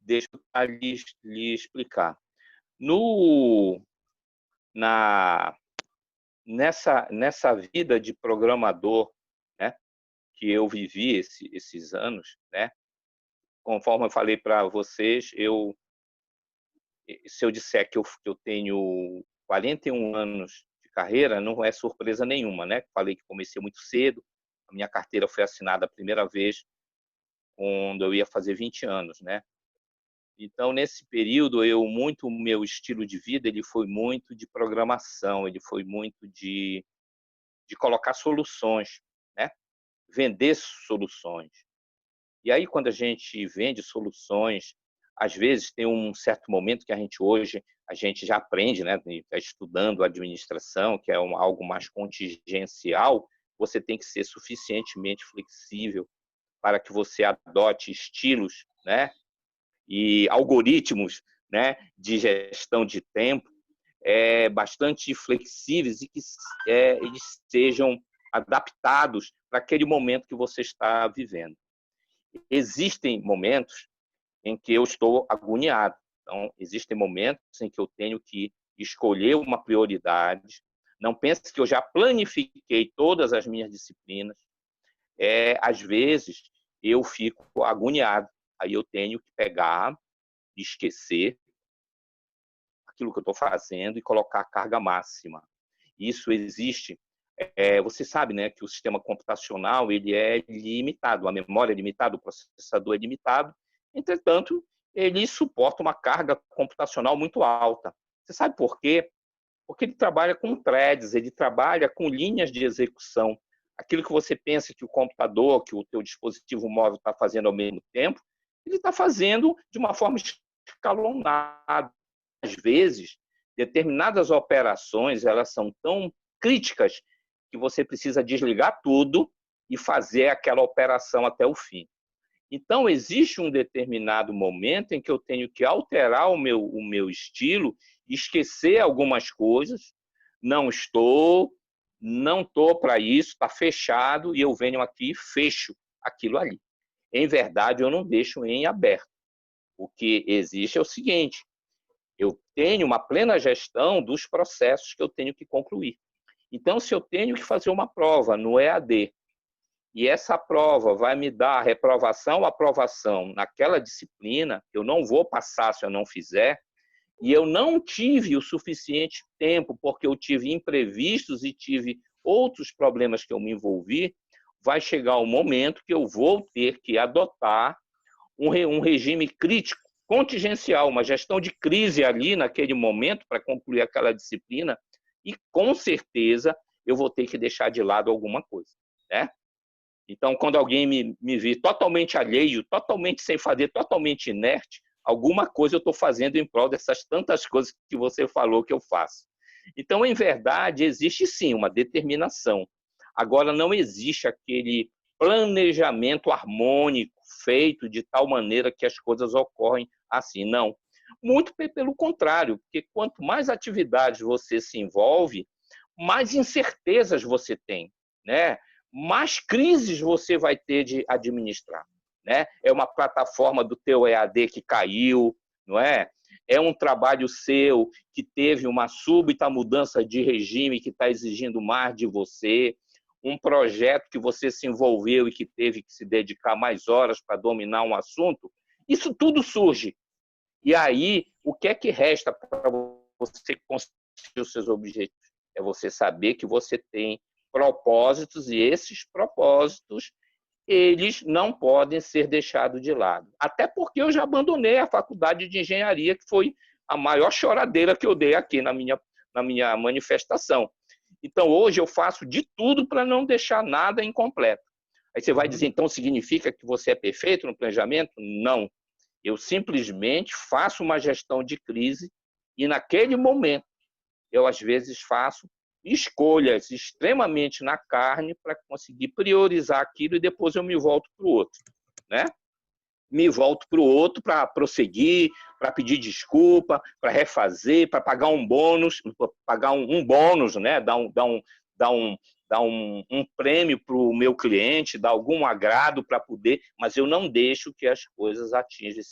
Deixa eu lhe explicar. Nessa vida de programador, né, que eu vivi esses anos, né, conforme eu falei para vocês, se eu disser que eu tenho 41 anos de carreira, não é surpresa nenhuma, né? Falei que comecei muito cedo, a minha carteira foi assinada a primeira vez quando eu ia fazer 20 anos, né? Então, nesse período, o meu estilo de vida, ele foi muito de programação, ele foi muito de colocar soluções, né? Vender soluções. E aí, quando a gente vende soluções, às vezes tem um certo momento que a gente já aprende, né? Está estudando administração, que é algo mais contingencial, você tem que ser suficientemente flexível para que você adote estilos, né, e algoritmos, né, de gestão de tempo bastante flexíveis e que eles sejam adaptados para aquele momento que você está vivendo. Existem momentos em que eu estou agoniado. Então, existem momentos em que eu tenho que escolher uma prioridade. Não pense que eu já planifiquei todas as minhas disciplinas. Às vezes, eu fico agoniado. Aí eu tenho que pegar, esquecer aquilo que eu estou fazendo e colocar a carga máxima. Isso existe. Você sabe, né, que o sistema computacional ele é limitado, a memória é limitada, o processador é limitado. Entretanto, ele suporta uma carga computacional muito alta. Você sabe por quê? Porque ele trabalha com threads, ele trabalha com linhas de execução. Aquilo que você pensa que o computador, que o teu dispositivo móvel está fazendo ao mesmo tempo, ele está fazendo de uma forma escalonada. Às vezes, determinadas operações elas são tão críticas que você precisa desligar tudo e fazer aquela operação até o fim. Então, existe um determinado momento em que eu tenho que alterar o meu estilo, esquecer algumas coisas, não estou para isso, está fechado, e eu venho aqui e fecho aquilo ali. Em verdade, eu não deixo em aberto. O que existe é o seguinte, eu tenho uma plena gestão dos processos que eu tenho que concluir. Então, se eu tenho que fazer uma prova no EAD, e essa prova vai me dar reprovação ou aprovação naquela disciplina, eu não vou passar se eu não fizer, e eu não tive o suficiente tempo, porque eu tive imprevistos e tive outros problemas que eu me envolvi, vai chegar um momento que eu vou ter que adotar um regime crítico, contingencial, uma gestão de crise ali naquele momento para concluir aquela disciplina, e com certeza eu vou ter que deixar de lado alguma coisa, né? Então, quando alguém me vê totalmente alheio, totalmente sem fazer, totalmente inerte, alguma coisa eu estou fazendo em prol dessas tantas coisas que você falou que eu faço. Então, em verdade, existe sim uma determinação. Agora, não existe aquele planejamento harmônico feito de tal maneira que as coisas ocorrem assim, não. Muito pelo contrário, porque quanto mais atividades você se envolve, mais incertezas você tem, né? Mais crises você vai ter de administrar, né? É uma plataforma do teu EAD que caiu, não é? É um trabalho seu que teve uma súbita mudança de regime que está exigindo mais de você, um projeto que você se envolveu e que teve que se dedicar mais horas para dominar um assunto? Isso tudo surge. E aí, o que é que resta para você conseguir os seus objetivos? É você saber que você tem propósitos, e esses propósitos eles não podem ser deixados de lado. Até porque eu já abandonei a faculdade de engenharia, que foi a maior choradeira que eu dei aqui na minha manifestação. Então, hoje eu faço de tudo para não deixar nada incompleto. Aí você vai dizer, então, significa que você é perfeito no planejamento? Não. Eu simplesmente faço uma gestão de crise e, naquele momento, eu, às vezes, faço escolhas extremamente na carne para conseguir priorizar aquilo e depois eu me volto para o outro, né? Me volto para o outro para prosseguir, para pedir desculpa, para refazer, para pagar um bônus, né? Dar um prêmio para o meu cliente, dar algum agrado para poder, mas eu não deixo que as coisas atinjam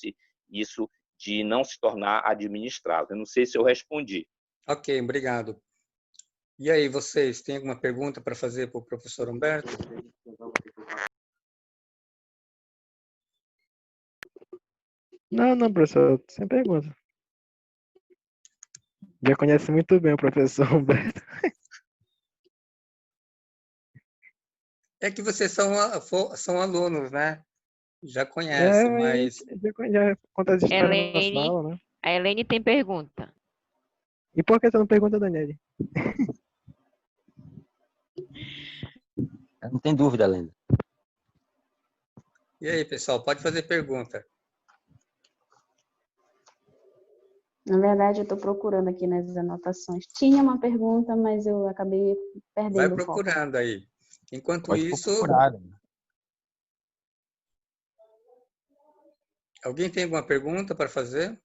isso de não se tornar administrável. Eu não sei se eu respondi. Ok, obrigado. E aí, vocês, têm alguma pergunta para fazer para o professor Humberto? Não, professor, sem pergunta. Já conhece muito bem o professor Humberto. É que vocês são alunos, né? Já conhecem, mas... Já conta as histórias na sala, né? A Helene tem pergunta. E por que você não pergunta, Daniele? Não tem dúvida, Helene. E aí, pessoal, pode fazer pergunta. Na verdade, eu estou procurando aqui nas anotações. Tinha uma pergunta, mas eu acabei perdendo Vai o foco. procurando aí. Enquanto Pode isso... procurar. Alguém tem alguma pergunta para fazer?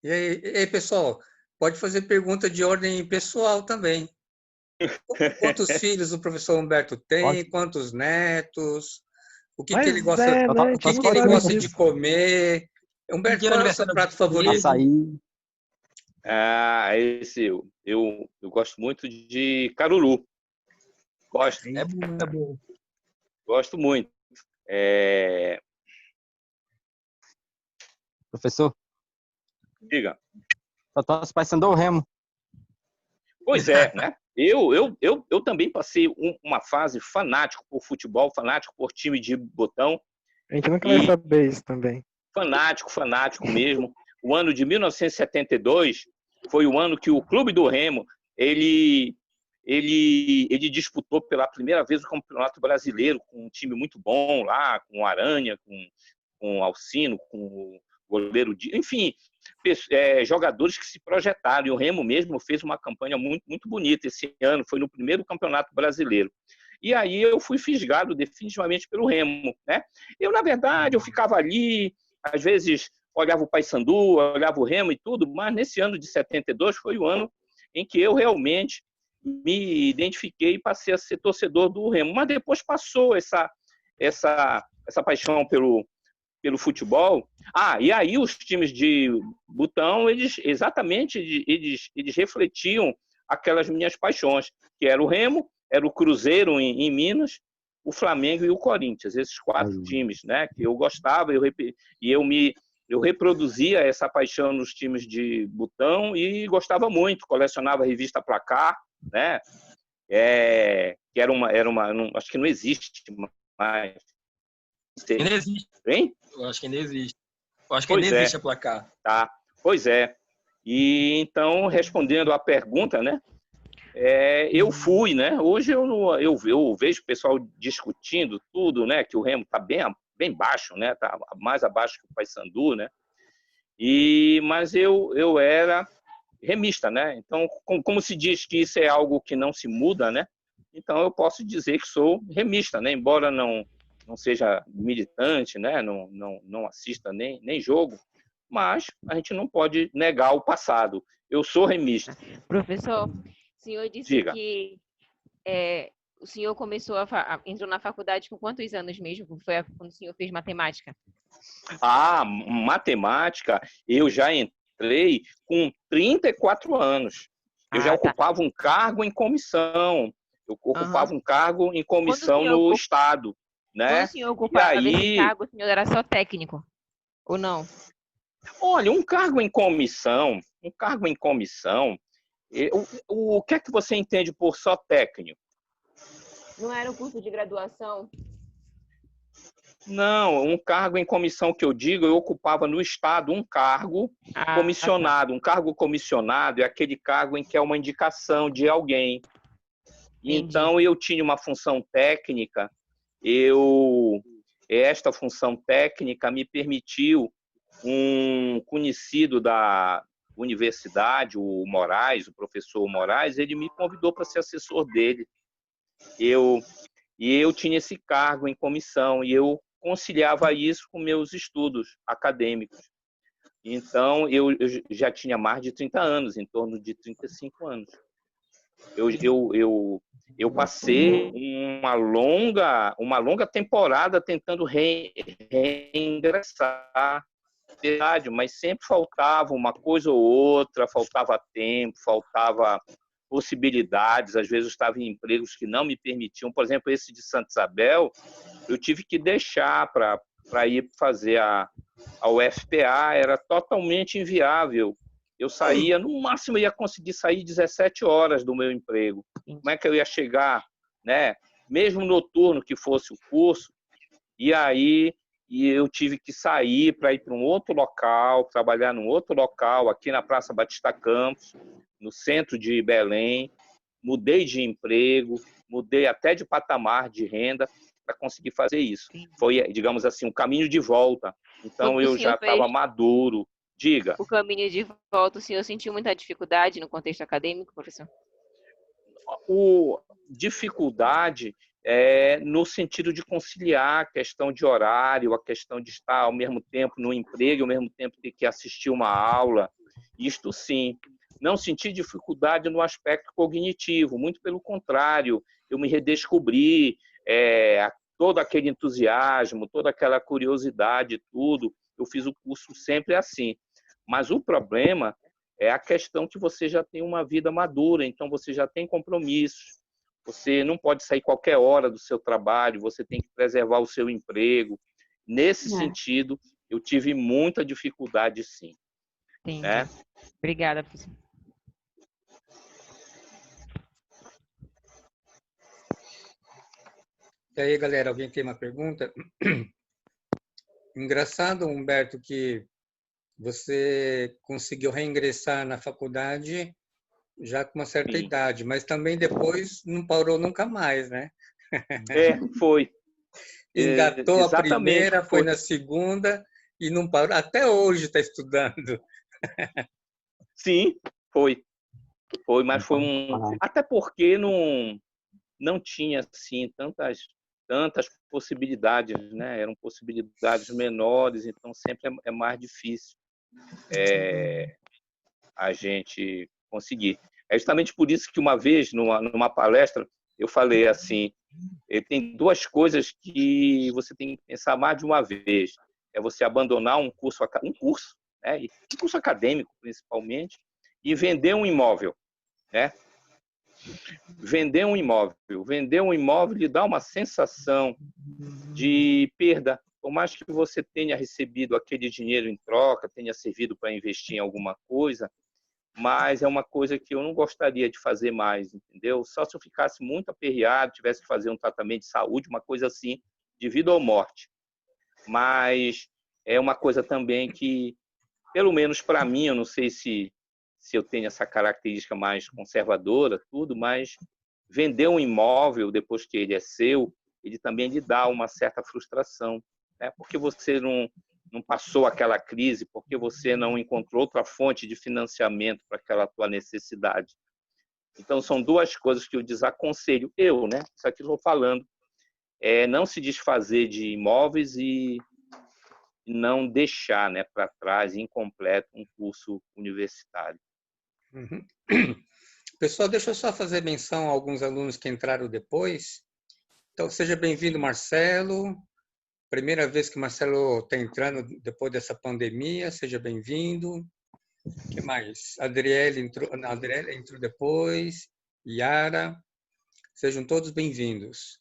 E aí, pessoal, pode fazer pergunta de ordem pessoal também. Quantos filhos o professor Humberto tem? Pode. Quantos netos? O que, Mas que ele gosta, né? o que, que ele gosta de comer? Humberto, qual é o seu prato favorito? Açaí. Eu gosto muito de caruru. Gosto. É bom, é bom. Gosto muito. Professor, Diga. só torce para Paysandu ou Remo? Pois é, né? Eu também passei uma fase fanático por futebol, fanático por time de botão. A gente nunca vai saber isso também. Fanático mesmo. O ano de 1972 foi o ano que o Clube do Remo ele disputou pela primeira vez o Campeonato Brasileiro com um time muito bom lá, com o Aranha, com o Alcino, com o goleiro, enfim, jogadores que se projetaram. E o Remo mesmo fez uma campanha muito, muito bonita esse ano, foi no primeiro Campeonato Brasileiro. E aí eu fui fisgado definitivamente pelo Remo, né? Eu, na verdade, eu ficava ali, às vezes olhava o Paysandu, olhava o Remo e tudo, mas nesse ano de 72 foi o ano em que eu realmente me identifiquei e passei a ser torcedor do Remo. Mas depois passou essa paixão pelo futebol. E aí os times de botão, eles refletiam aquelas minhas paixões, que era o Remo, era o Cruzeiro em Minas, o Flamengo e o Corinthians, esses 4 times, né, que eu gostava, eu reproduzia essa paixão nos times de botão e gostava muito, colecionava a revista Placar, né, que era uma acho que não existe mais. Ainda existe. Hein? Eu acho que ainda existe. Eu acho que ainda existe a Placar. Tá, pois é. E então, respondendo à pergunta, né, eu fui, né, hoje eu vejo o pessoal discutindo tudo, né, que o Remo está bem baixo, né, tá mais abaixo que o Paysandu, né, mas eu era remista, né, então, como se diz que isso é algo que não se muda, né, então eu posso dizer que sou remista, né, embora não seja militante, né, não assista nem jogo, mas a gente não pode negar o passado. Eu sou remista. Professor, o senhor disse Diga. que o senhor entrou na faculdade com quantos anos mesmo? Foi quando o senhor fez matemática? Matemática, eu já entrei com 34 anos. Eu já ocupava um cargo em comissão. Eu ocupava um cargo em comissão no Estado. Né? Quando o senhor ocupava esse cargo, o senhor era só técnico? Ou não? Olha, um cargo em comissão, o que é que você entende por só técnico? Não era um curso de graduação? Não, um cargo em comissão que eu digo, eu ocupava no Estado um cargo comissionado. Um cargo comissionado é aquele cargo em que é uma indicação de alguém. Então, eu tinha uma função técnica, esta função técnica me permitiu um conhecido da universidade, o professor Moraes, ele me convidou para ser assessor dele. Eu tinha esse cargo em comissão e eu conciliava isso com meus estudos acadêmicos. Então, eu já tinha mais de 30 anos, em torno de 35 anos. Eu passei uma longa temporada tentando reingressar, verdade, mas sempre faltava uma coisa ou outra, faltava tempo, faltava possibilidades, às vezes eu estava em empregos que não me permitiam. Por exemplo, esse de Santa Isabel, eu tive que deixar para ir fazer a UFPA, era totalmente inviável. Eu saía, no máximo eu ia conseguir sair 17 horas do meu emprego. Como é que eu ia chegar, né? Mesmo noturno que fosse o curso, e eu tive que sair para ir para um outro local, trabalhar num outro local, aqui na Praça Batista Campos, no centro de Belém. Mudei de emprego, mudei até de patamar de renda para conseguir fazer isso. Foi, digamos assim, um caminho de volta. Então, eu já estava maduro. Diga. O caminho de volta, o senhor sentiu muita dificuldade no contexto acadêmico, professor? Dificuldade no sentido de conciliar a questão de horário, a questão de estar ao mesmo tempo no emprego, ao mesmo tempo ter que assistir uma aula. Isto sim. Não senti dificuldade no aspecto cognitivo, muito pelo contrário, eu me redescobri, todo aquele entusiasmo, toda aquela curiosidade, tudo. Eu fiz o curso sempre assim. Mas o problema é a questão que você já tem uma vida madura, então você já tem compromissos. Você não pode sair qualquer hora do seu trabalho, você tem que preservar o seu emprego. Nesse sentido, eu tive muita dificuldade, sim. Entendi. Obrigada, professor. E aí, galera, alguém tem uma pergunta? Engraçado, Humberto, que você conseguiu reingressar na faculdade já com uma certa idade, mas também depois não parou nunca mais, né? Foi. Engatou a primeira, foi na segunda e não parou. Até hoje está estudando. Sim, foi. Foi, mas foi até porque não tinha assim tantas possibilidades, né? Eram possibilidades menores, então sempre é mais difícil a gente conseguir. É justamente por isso que uma vez, numa palestra, eu falei assim, tem duas coisas que você tem que pensar mais de uma vez. É você abandonar um curso acadêmico, principalmente, e vender um imóvel, né? Vender um imóvel lhe dá uma sensação de perda. Por mais que você tenha recebido aquele dinheiro em troca, tenha servido para investir em alguma coisa, mas é uma coisa que eu não gostaria de fazer mais, entendeu? Só se eu ficasse muito aperreado, tivesse que fazer um tratamento de saúde, uma coisa assim, de vida ou morte. Mas é uma coisa também que, pelo menos para mim, eu não sei se eu tenho essa característica mais conservadora, tudo, mas vender um imóvel depois que ele é seu, ele também lhe dá uma certa frustração, né? Porque você não passou aquela crise, porque você não encontrou outra fonte de financiamento para aquela tua necessidade. Então, são duas coisas que eu desaconselho. Né? Isso aqui eu estou falando. Não se desfazer de imóveis e não deixar, né, para trás, incompleto, um curso universitário. Uhum. Pessoal, deixa eu só fazer menção a alguns alunos que entraram depois. Então, seja bem-vindo, Marcelo. Primeira vez que o Marcelo está entrando depois dessa pandemia, seja bem-vindo. O que mais? Adriele entrou depois. Yara, sejam todos bem-vindos.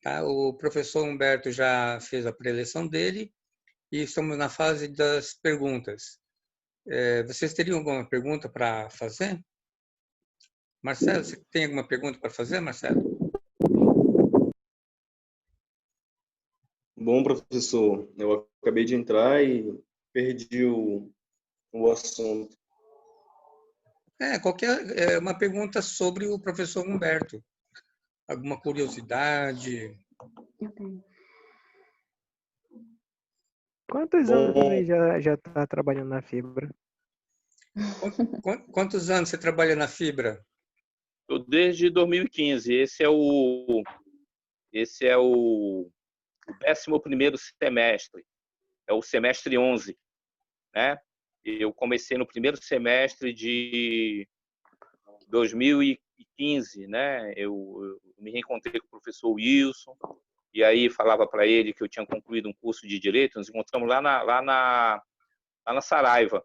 Tá? O professor Humberto já fez a preleção dele e estamos na fase das perguntas. Vocês teriam alguma pergunta para fazer? Marcelo, você tem alguma pergunta para fazer, Marcelo? Bom, professor, eu acabei de entrar e perdi o assunto. Uma pergunta sobre o professor Humberto. Alguma curiosidade? Eu tenho. Quantos anos ele já está trabalhando na fibra? Quantos anos você trabalha na fibra? Desde 2015. Esse é o 11º semestre. É o semestre 11, né? Eu comecei no primeiro semestre de 2015, né? Eu me reencontrei com o professor Wilson e aí falava para ele que eu tinha concluído um curso de Direito. Nos encontramos lá na Saraiva.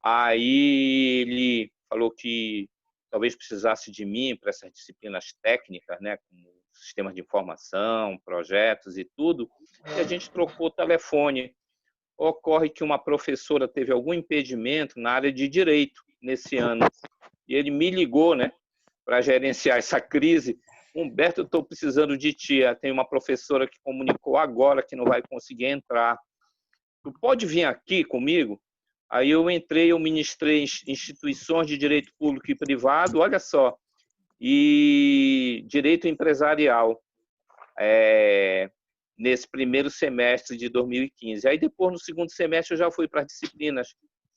Aí ele falou que talvez precisasse de mim para essas disciplinas técnicas, né, como sistemas de informação, projetos e tudo, e a gente trocou o telefone. Ocorre que uma professora teve algum impedimento na área de Direito nesse ano, e ele me ligou, né, para gerenciar essa crise. Humberto, eu estou precisando de ti. Tem uma professora que comunicou agora que não vai conseguir entrar. Tu pode vir aqui comigo? Aí eu entrei, eu ministrei instituições de direito público e privado, olha só, e direito empresarial, nesse primeiro semestre de 2015. Aí depois, no segundo semestre, eu já fui para as disciplinas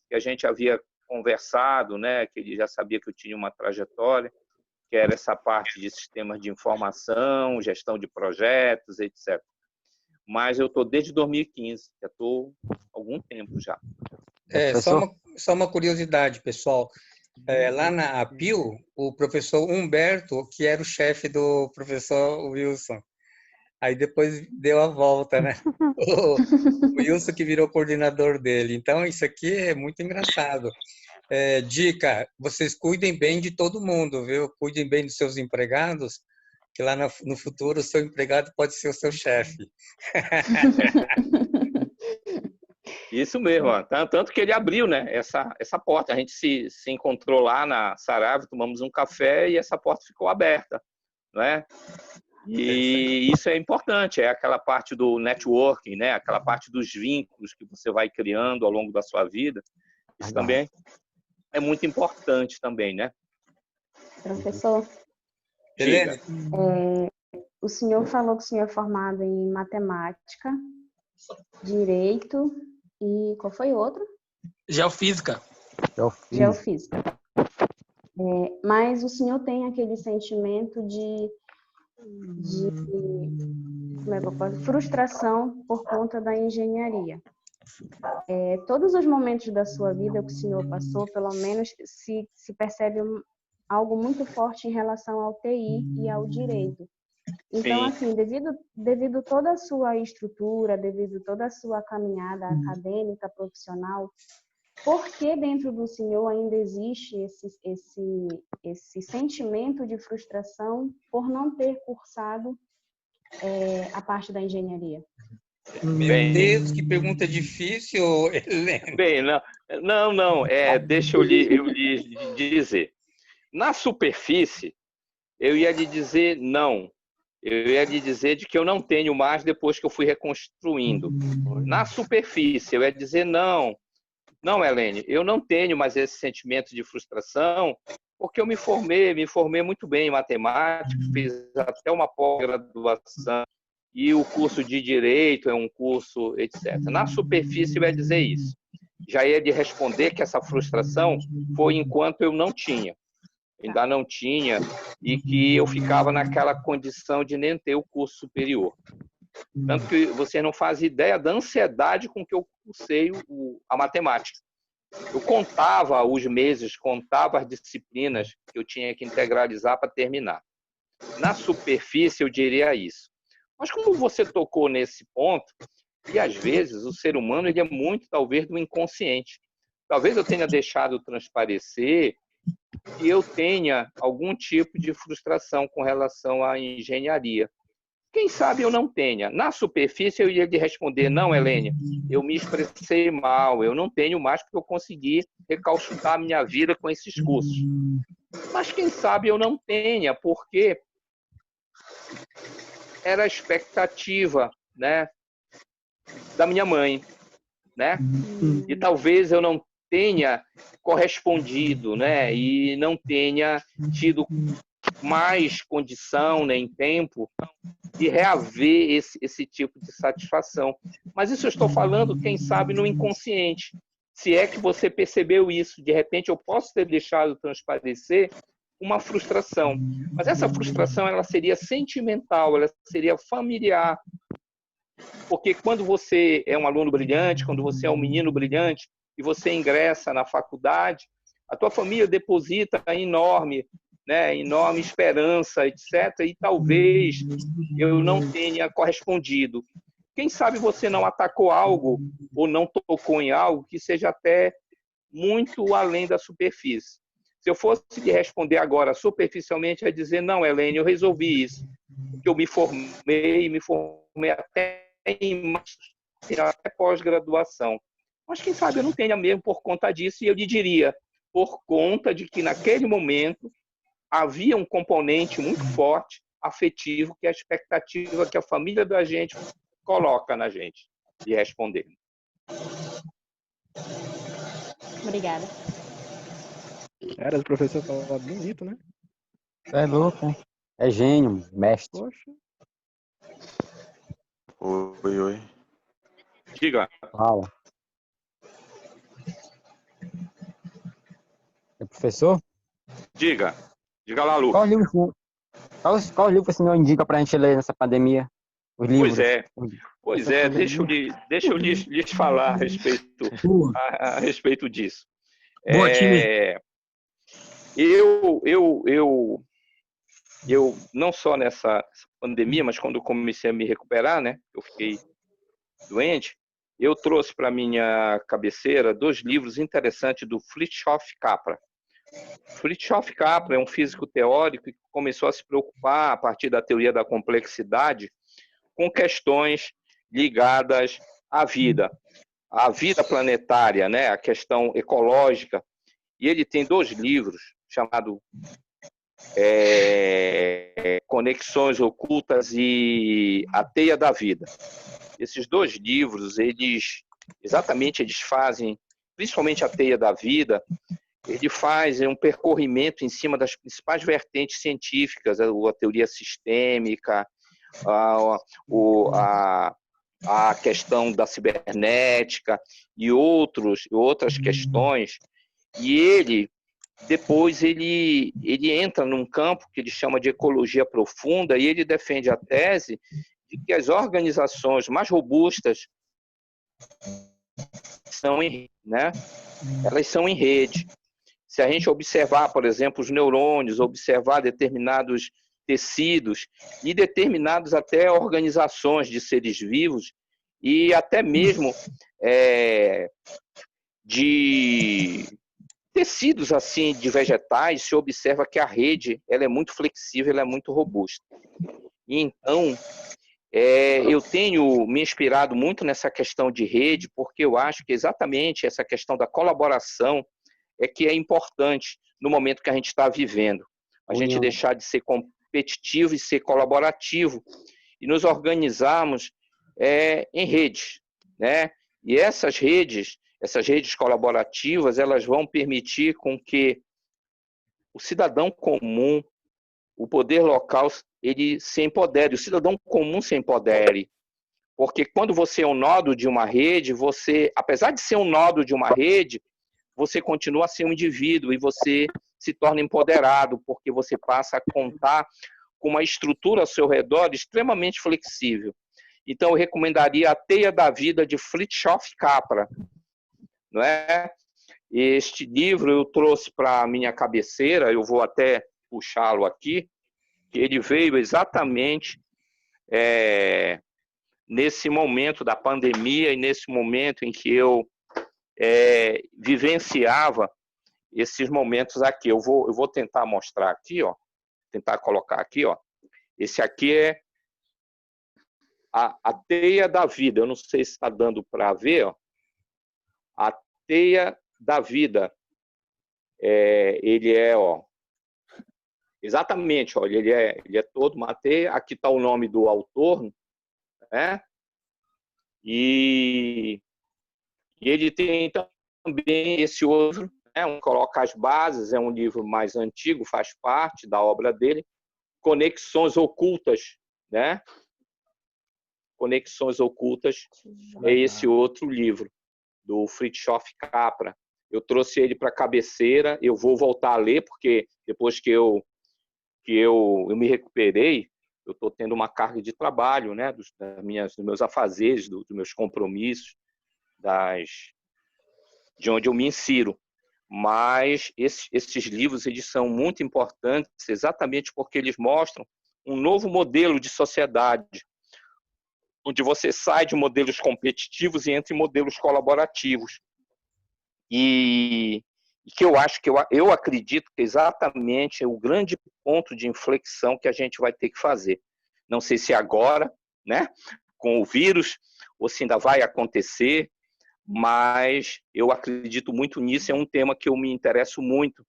que a gente havia conversado, né, que ele já sabia que eu tinha uma trajetória, que era essa parte de sistemas de informação, gestão de projetos, etc. Mas eu estou desde 2015, já estou há algum tempo já. Só uma curiosidade, pessoal. Lá na APIL, o professor Humberto, que era o chefe do professor Wilson, aí depois deu a volta, né? O Wilson que virou coordenador dele. Então, isso aqui é muito engraçado. Dica, vocês cuidem bem de todo mundo, viu? Cuidem bem dos seus empregados, que lá no futuro o seu empregado pode ser o seu chefe. Isso mesmo, ó. Tanto que ele abriu, né, essa porta. A gente se encontrou lá na Saraiva, tomamos um café e essa porta ficou aberta, não é? E isso é importante, é aquela parte do networking, né? Aquela parte dos vínculos que você vai criando ao longo da sua vida. Isso também é muito importante também, né? Professor, Helene, o senhor falou que o senhor é formado em matemática, direito e qual foi o outro? Geofísica. Geofísica. Mas o senhor tem aquele sentimento de frustração por conta da engenharia. Todos os momentos da sua vida que o senhor passou, pelo menos se percebe algo muito forte em relação ao TI e ao direito. Então, assim, devido toda a sua estrutura, devido toda a sua caminhada acadêmica, profissional, por que dentro do senhor ainda existe esse sentimento de frustração por não ter cursado a parte da engenharia? Meu Deus, que pergunta difícil, Helene. Bem, não. Deixa eu lhe dizer. Na superfície, eu ia lhe dizer não. Eu ia lhe dizer de que eu não tenho mais depois que eu fui reconstruindo. Na superfície, eu ia dizer não. Não, Helene, eu não tenho mais esse sentimento de frustração, porque eu me formei muito bem em matemática, fiz até uma pós-graduação, e o curso de Direito é um curso, etc. Na superfície, eu ia dizer isso. Já ia lhe responder que essa frustração foi enquanto eu não tinha. Ainda não tinha, e que eu ficava naquela condição de nem ter o curso superior. Tanto que você não faz ideia da ansiedade com que eu cursei a matemática. Eu contava os meses, contava as disciplinas que eu tinha que integralizar para terminar. Na superfície, eu diria isso. Mas como você tocou nesse ponto, e às vezes o ser humano ele é muito, talvez, do inconsciente. Talvez eu tenha deixado transparecer que eu tenha algum tipo de frustração com relação à engenharia. Quem sabe eu não tenha. Na superfície, eu ia lhe responder, não, Helene, eu me expressei mal, eu não tenho mais porque eu consegui recalchutar a minha vida com esses cursos. Mas quem sabe eu não tenha, porque era a expectativa, né, da minha mãe, né? E talvez eu não tenha correspondido, né, e não tenha tido mais condição nem tempo de reaver esse tipo de satisfação. Mas isso eu estou falando, quem sabe, no inconsciente. Se é que você percebeu isso, de repente eu posso ter deixado transparecer uma frustração. Mas essa frustração ela seria sentimental, ela seria familiar. Porque quando você é um aluno brilhante, quando você é um menino brilhante e você ingressa na faculdade, a tua família deposita enorme esperança, etc. E talvez eu não tenha correspondido. Quem sabe você não atacou algo ou não tocou em algo que seja até muito além da superfície. Se eu fosse lhe responder agora superficialmente, é dizer, não, Helene, eu resolvi isso. Porque eu me formei até até pós-graduação. Mas quem sabe eu não tenha mesmo por conta disso, e eu lhe diria, por conta de que naquele momento havia um componente muito forte, afetivo, que é a expectativa que a família da gente coloca na gente de responder. Obrigada. Era, o professor falava bonito, né? É louco, hein? É gênio, mestre. Poxa. Oi. Diga. Fala. É professor? Diga lá, Lu. Qual livro o senhor indica para a gente ler nessa pandemia? Os livros. Pois é, deixa eu lhes falar a respeito disso. Boa, time. Eu não só nessa pandemia, mas quando eu comecei a me recuperar, né, eu fiquei doente, eu trouxe para minha cabeceira 2 livros interessantes do Fritjof Capra. Fritjof Capra é um físico teórico que começou a se preocupar, a partir da teoria da complexidade, com questões ligadas à vida planetária, né, a questão ecológica. E ele tem 2 livros chamados Conexões Ocultas e A Teia da Vida. Esses 2 livros, eles fazem, principalmente A Teia da Vida, ele faz um percorrimento em cima das principais vertentes científicas, a teoria sistêmica, a questão da cibernética e outras questões. E depois ele entra num campo que ele chama de ecologia profunda, e ele defende a tese de que as organizações mais robustas elas são em rede. Se a gente observar, por exemplo, os neurônios, observar determinados tecidos e determinadas até organizações de seres vivos e até mesmo de tecidos assim de vegetais, se observa que a rede ela é muito flexível, ela é muito robusta. E então, eu tenho me inspirado muito nessa questão de rede, porque eu acho que exatamente essa questão da colaboração é que é importante no momento que a gente está vivendo. A gente deixar de ser competitivo e ser colaborativo e nos organizarmos em redes, né? E essas redes colaborativas, elas vão permitir com que o cidadão comum, o poder local, ele se empodere, o cidadão comum se empodere. Porque quando você é um nodo de uma rede, você, apesar de ser um nodo de uma rede, você continua a ser um indivíduo e você se torna empoderado, porque você passa a contar com uma estrutura ao seu redor extremamente flexível. Então, eu recomendaria A Teia da Vida, de Fritjof Capra. Não é? Este livro eu trouxe para a minha cabeceira, eu vou até puxá-lo aqui, que ele veio exatamente nesse momento da pandemia e nesse momento em que eu vivenciava esses momentos aqui. Eu vou tentar mostrar aqui, ó, tentar colocar aqui, ó. Esse aqui é a teia da vida. Eu não sei se está dando para ver, ó. A teia da vida. Ele é, ó, exatamente, ó, ele é todo uma teia. Aqui está o nome do autor, né? E ele tem também esse outro, né? Coloca as bases, é um livro mais antigo, faz parte da obra dele, Conexões Ocultas, né? Conexões Ocultas é esse outro livro, do Fritjof Capra. Eu trouxe ele para a cabeceira, eu vou voltar a ler, porque depois que eu me recuperei, eu estou tendo uma carga de trabalho, né? dos meus afazeres, dos meus compromissos, de onde eu me insiro. Mas esses livros eles são muito importantes exatamente porque eles mostram um novo modelo de sociedade, onde você sai de modelos competitivos e entra em modelos colaborativos. E que eu acho que eu acredito que exatamente é o grande ponto de inflexão que a gente vai ter que fazer. Não sei se agora, né, com o vírus, ou se ainda vai acontecer, mas eu acredito muito nisso, é um tema que eu me interesso muito,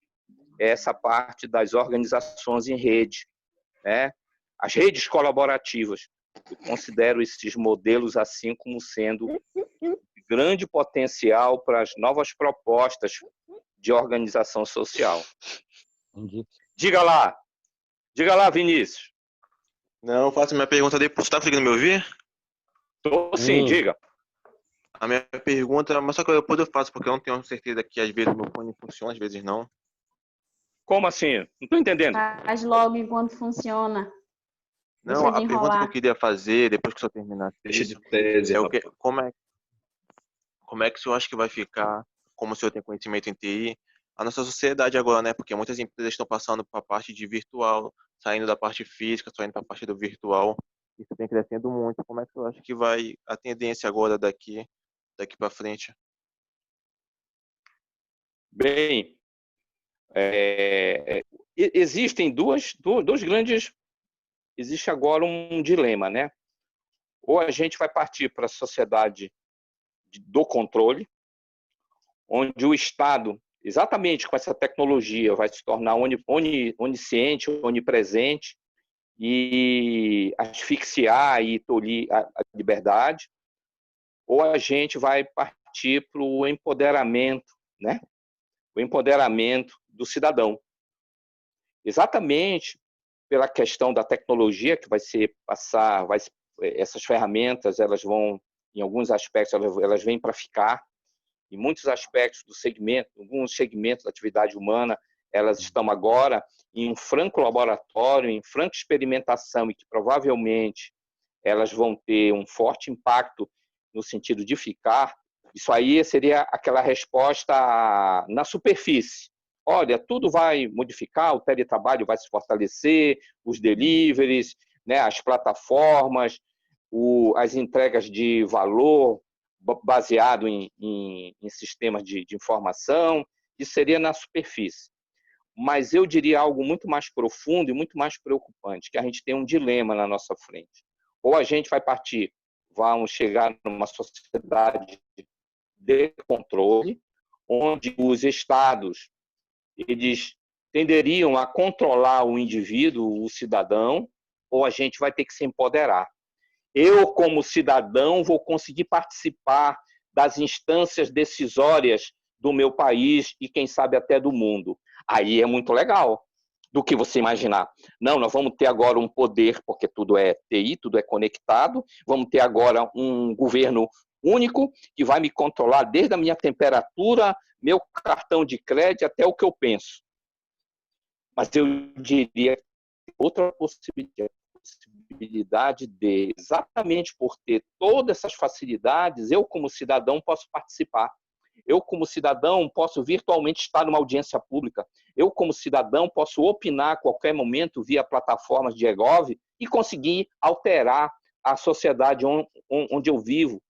essa parte das organizações em rede, né? As redes colaborativas. Eu considero esses modelos assim como sendo grande potencial para as novas propostas de organização social. Entendi. Diga lá, Vinícius. Não, faço minha pergunta depois. Você tá conseguindo me ouvir? Tô sim, diga. A minha pergunta, mas só que depois eu faço, porque eu não tenho certeza que às vezes o meu fone funciona, às vezes não. Como assim? Não tô entendendo. Faz logo enquanto funciona. Não, Deixa de a pergunta que eu queria fazer, depois que o senhor terminar, Deixa de tese, como é que o senhor acha que vai ficar, como o senhor tem conhecimento em TI, a nossa sociedade agora, né? Porque muitas empresas estão passando para a parte de virtual, saindo da parte física, saindo para a parte do virtual. Isso vem crescendo muito. Como é que eu acho que vai a tendência agora daqui para frente? Bem, existem dois grandes... Existe agora um dilema, né? Ou a gente vai partir para a sociedade do controle, onde o Estado, exatamente com essa tecnologia, vai se tornar onisciente, onipresente e asfixiar e tolir a liberdade, ou a gente vai partir para o empoderamento, né? O empoderamento do cidadão. Exatamente pela questão da tecnologia que vai essas ferramentas, elas vão, em alguns aspectos, elas vêm para ficar. Em muitos aspectos do segmento, alguns segmentos da atividade humana, elas estão agora em um franco laboratório, em franca experimentação, e que provavelmente elas vão ter um forte impacto no sentido de ficar. Isso aí seria aquela resposta na superfície. Olha, tudo vai modificar, o teletrabalho vai se fortalecer, os deliveries, né, as plataformas, as entregas de valor baseado em sistemas de informação. Isso seria na superfície. Mas eu diria algo muito mais profundo e muito mais preocupante, que a gente tem um dilema na nossa frente. Ou a gente vai partir, vamos chegar numa sociedade de controle, onde os estados eles tenderiam a controlar o indivíduo, o cidadão, ou a gente vai ter que se empoderar. Eu, como cidadão, vou conseguir participar das instâncias decisórias do meu país e, quem sabe, até do mundo. Aí é muito legal do que você imaginar. Não, nós vamos ter agora um poder, porque tudo é TI, tudo é conectado, vamos ter agora um governo único que vai me controlar desde a minha temperatura, meu cartão de crédito, até o que eu penso. Mas eu diria outra possibilidade de, exatamente por ter todas essas facilidades, eu como cidadão posso participar. Eu, como cidadão, posso virtualmente estar numa audiência pública. Eu, como cidadão, posso opinar a qualquer momento via plataformas de e-gov e conseguir alterar a sociedade onde eu vivo.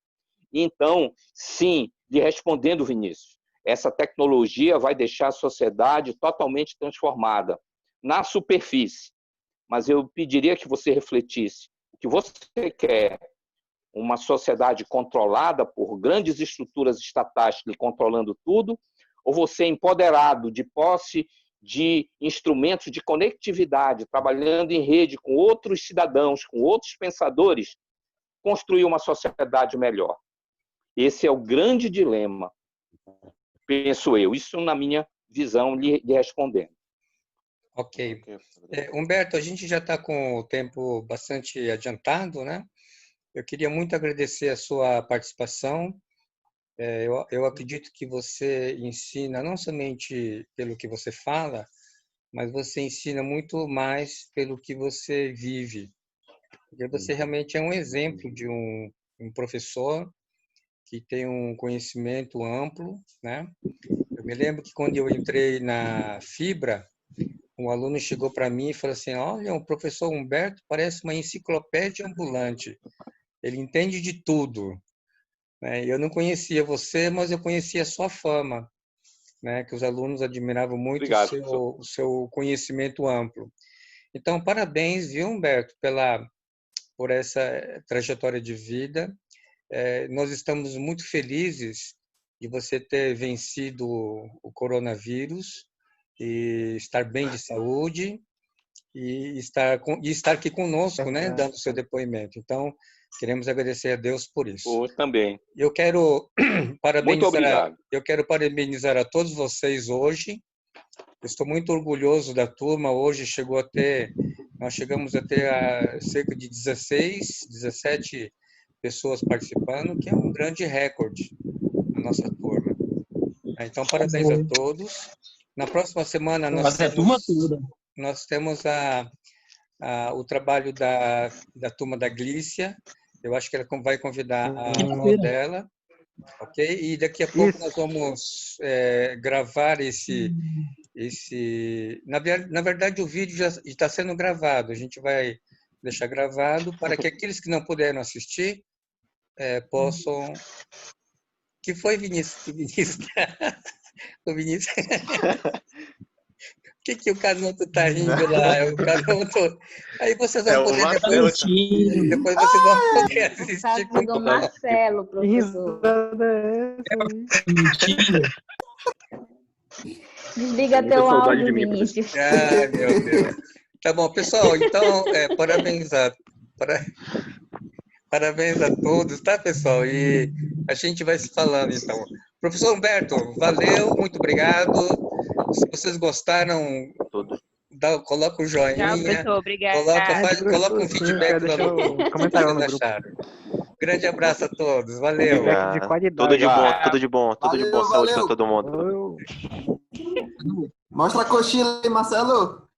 Então, sim, lhe respondendo, Vinícius, essa tecnologia vai deixar a sociedade totalmente transformada na superfície. Mas eu pediria que você refletisse o que você quer, uma sociedade controlada por grandes estruturas estatais lhe controlando tudo, ou você empoderado de posse de instrumentos de conectividade, trabalhando em rede com outros cidadãos, com outros pensadores, construir uma sociedade melhor. Esse é o grande dilema, penso eu. Isso na minha visão, lhe respondendo. Ok. Humberto, a gente já está com o tempo bastante adiantado, né? Eu queria muito agradecer a sua participação. Eu acredito que você ensina não somente pelo que você fala, mas você ensina muito mais pelo que você vive. Porque você realmente é um exemplo de um professor que tem um conhecimento amplo, né? Eu me lembro que quando eu entrei na Fibra, um aluno chegou para mim e falou assim: olha, o professor Humberto parece uma enciclopédia ambulante. Ele entende de tudo. Eu não conhecia você, mas eu conhecia a sua fama, né? Que os alunos admiravam muito Obrigado, o seu conhecimento amplo. Então, parabéns, viu, Humberto, por essa trajetória de vida. Nós estamos muito felizes de você ter vencido o coronavírus e estar bem de saúde e estar aqui conosco, né, dando seu depoimento. Então, queremos agradecer a Deus por isso. Eu também. Eu quero Muito obrigado. parabenizar a todos vocês hoje. Eu estou muito orgulhoso da turma. Hoje nós chegamos a ter cerca de 16, 17 pessoas participando, que é um grande recorde na nossa turma. Então, parabéns a todos. Na próxima semana nós temos o trabalho da turma da Glícia. Eu acho que ela vai convidar a avó dela, ok? E daqui a pouco nós vamos gravar na verdade, o vídeo já está sendo gravado. A gente vai deixar gravado para que aqueles que não puderam assistir possam... Que foi, Vinícius? O Vinícius... O que o Canuto está rindo lá? O Canuto... Aí vocês vão poder depois vocês vão poder assistir. O do Marcelo, professor. Desliga teu áudio, Vinícius. Ai, meu Deus. Tá bom, pessoal. Então, parabéns a todos, tá, pessoal? E a gente vai se falando, então. Professor Humberto, valeu, muito obrigado. Se vocês gostaram, coloca o joinha. Tchau, professor, obrigada. Coloca um feedback lá no comentário no grupo. Grande abraço a todos, valeu. De qualidade. Tudo de bom. Saúde para todo mundo. Mostra a coxinha aí, Marcelo.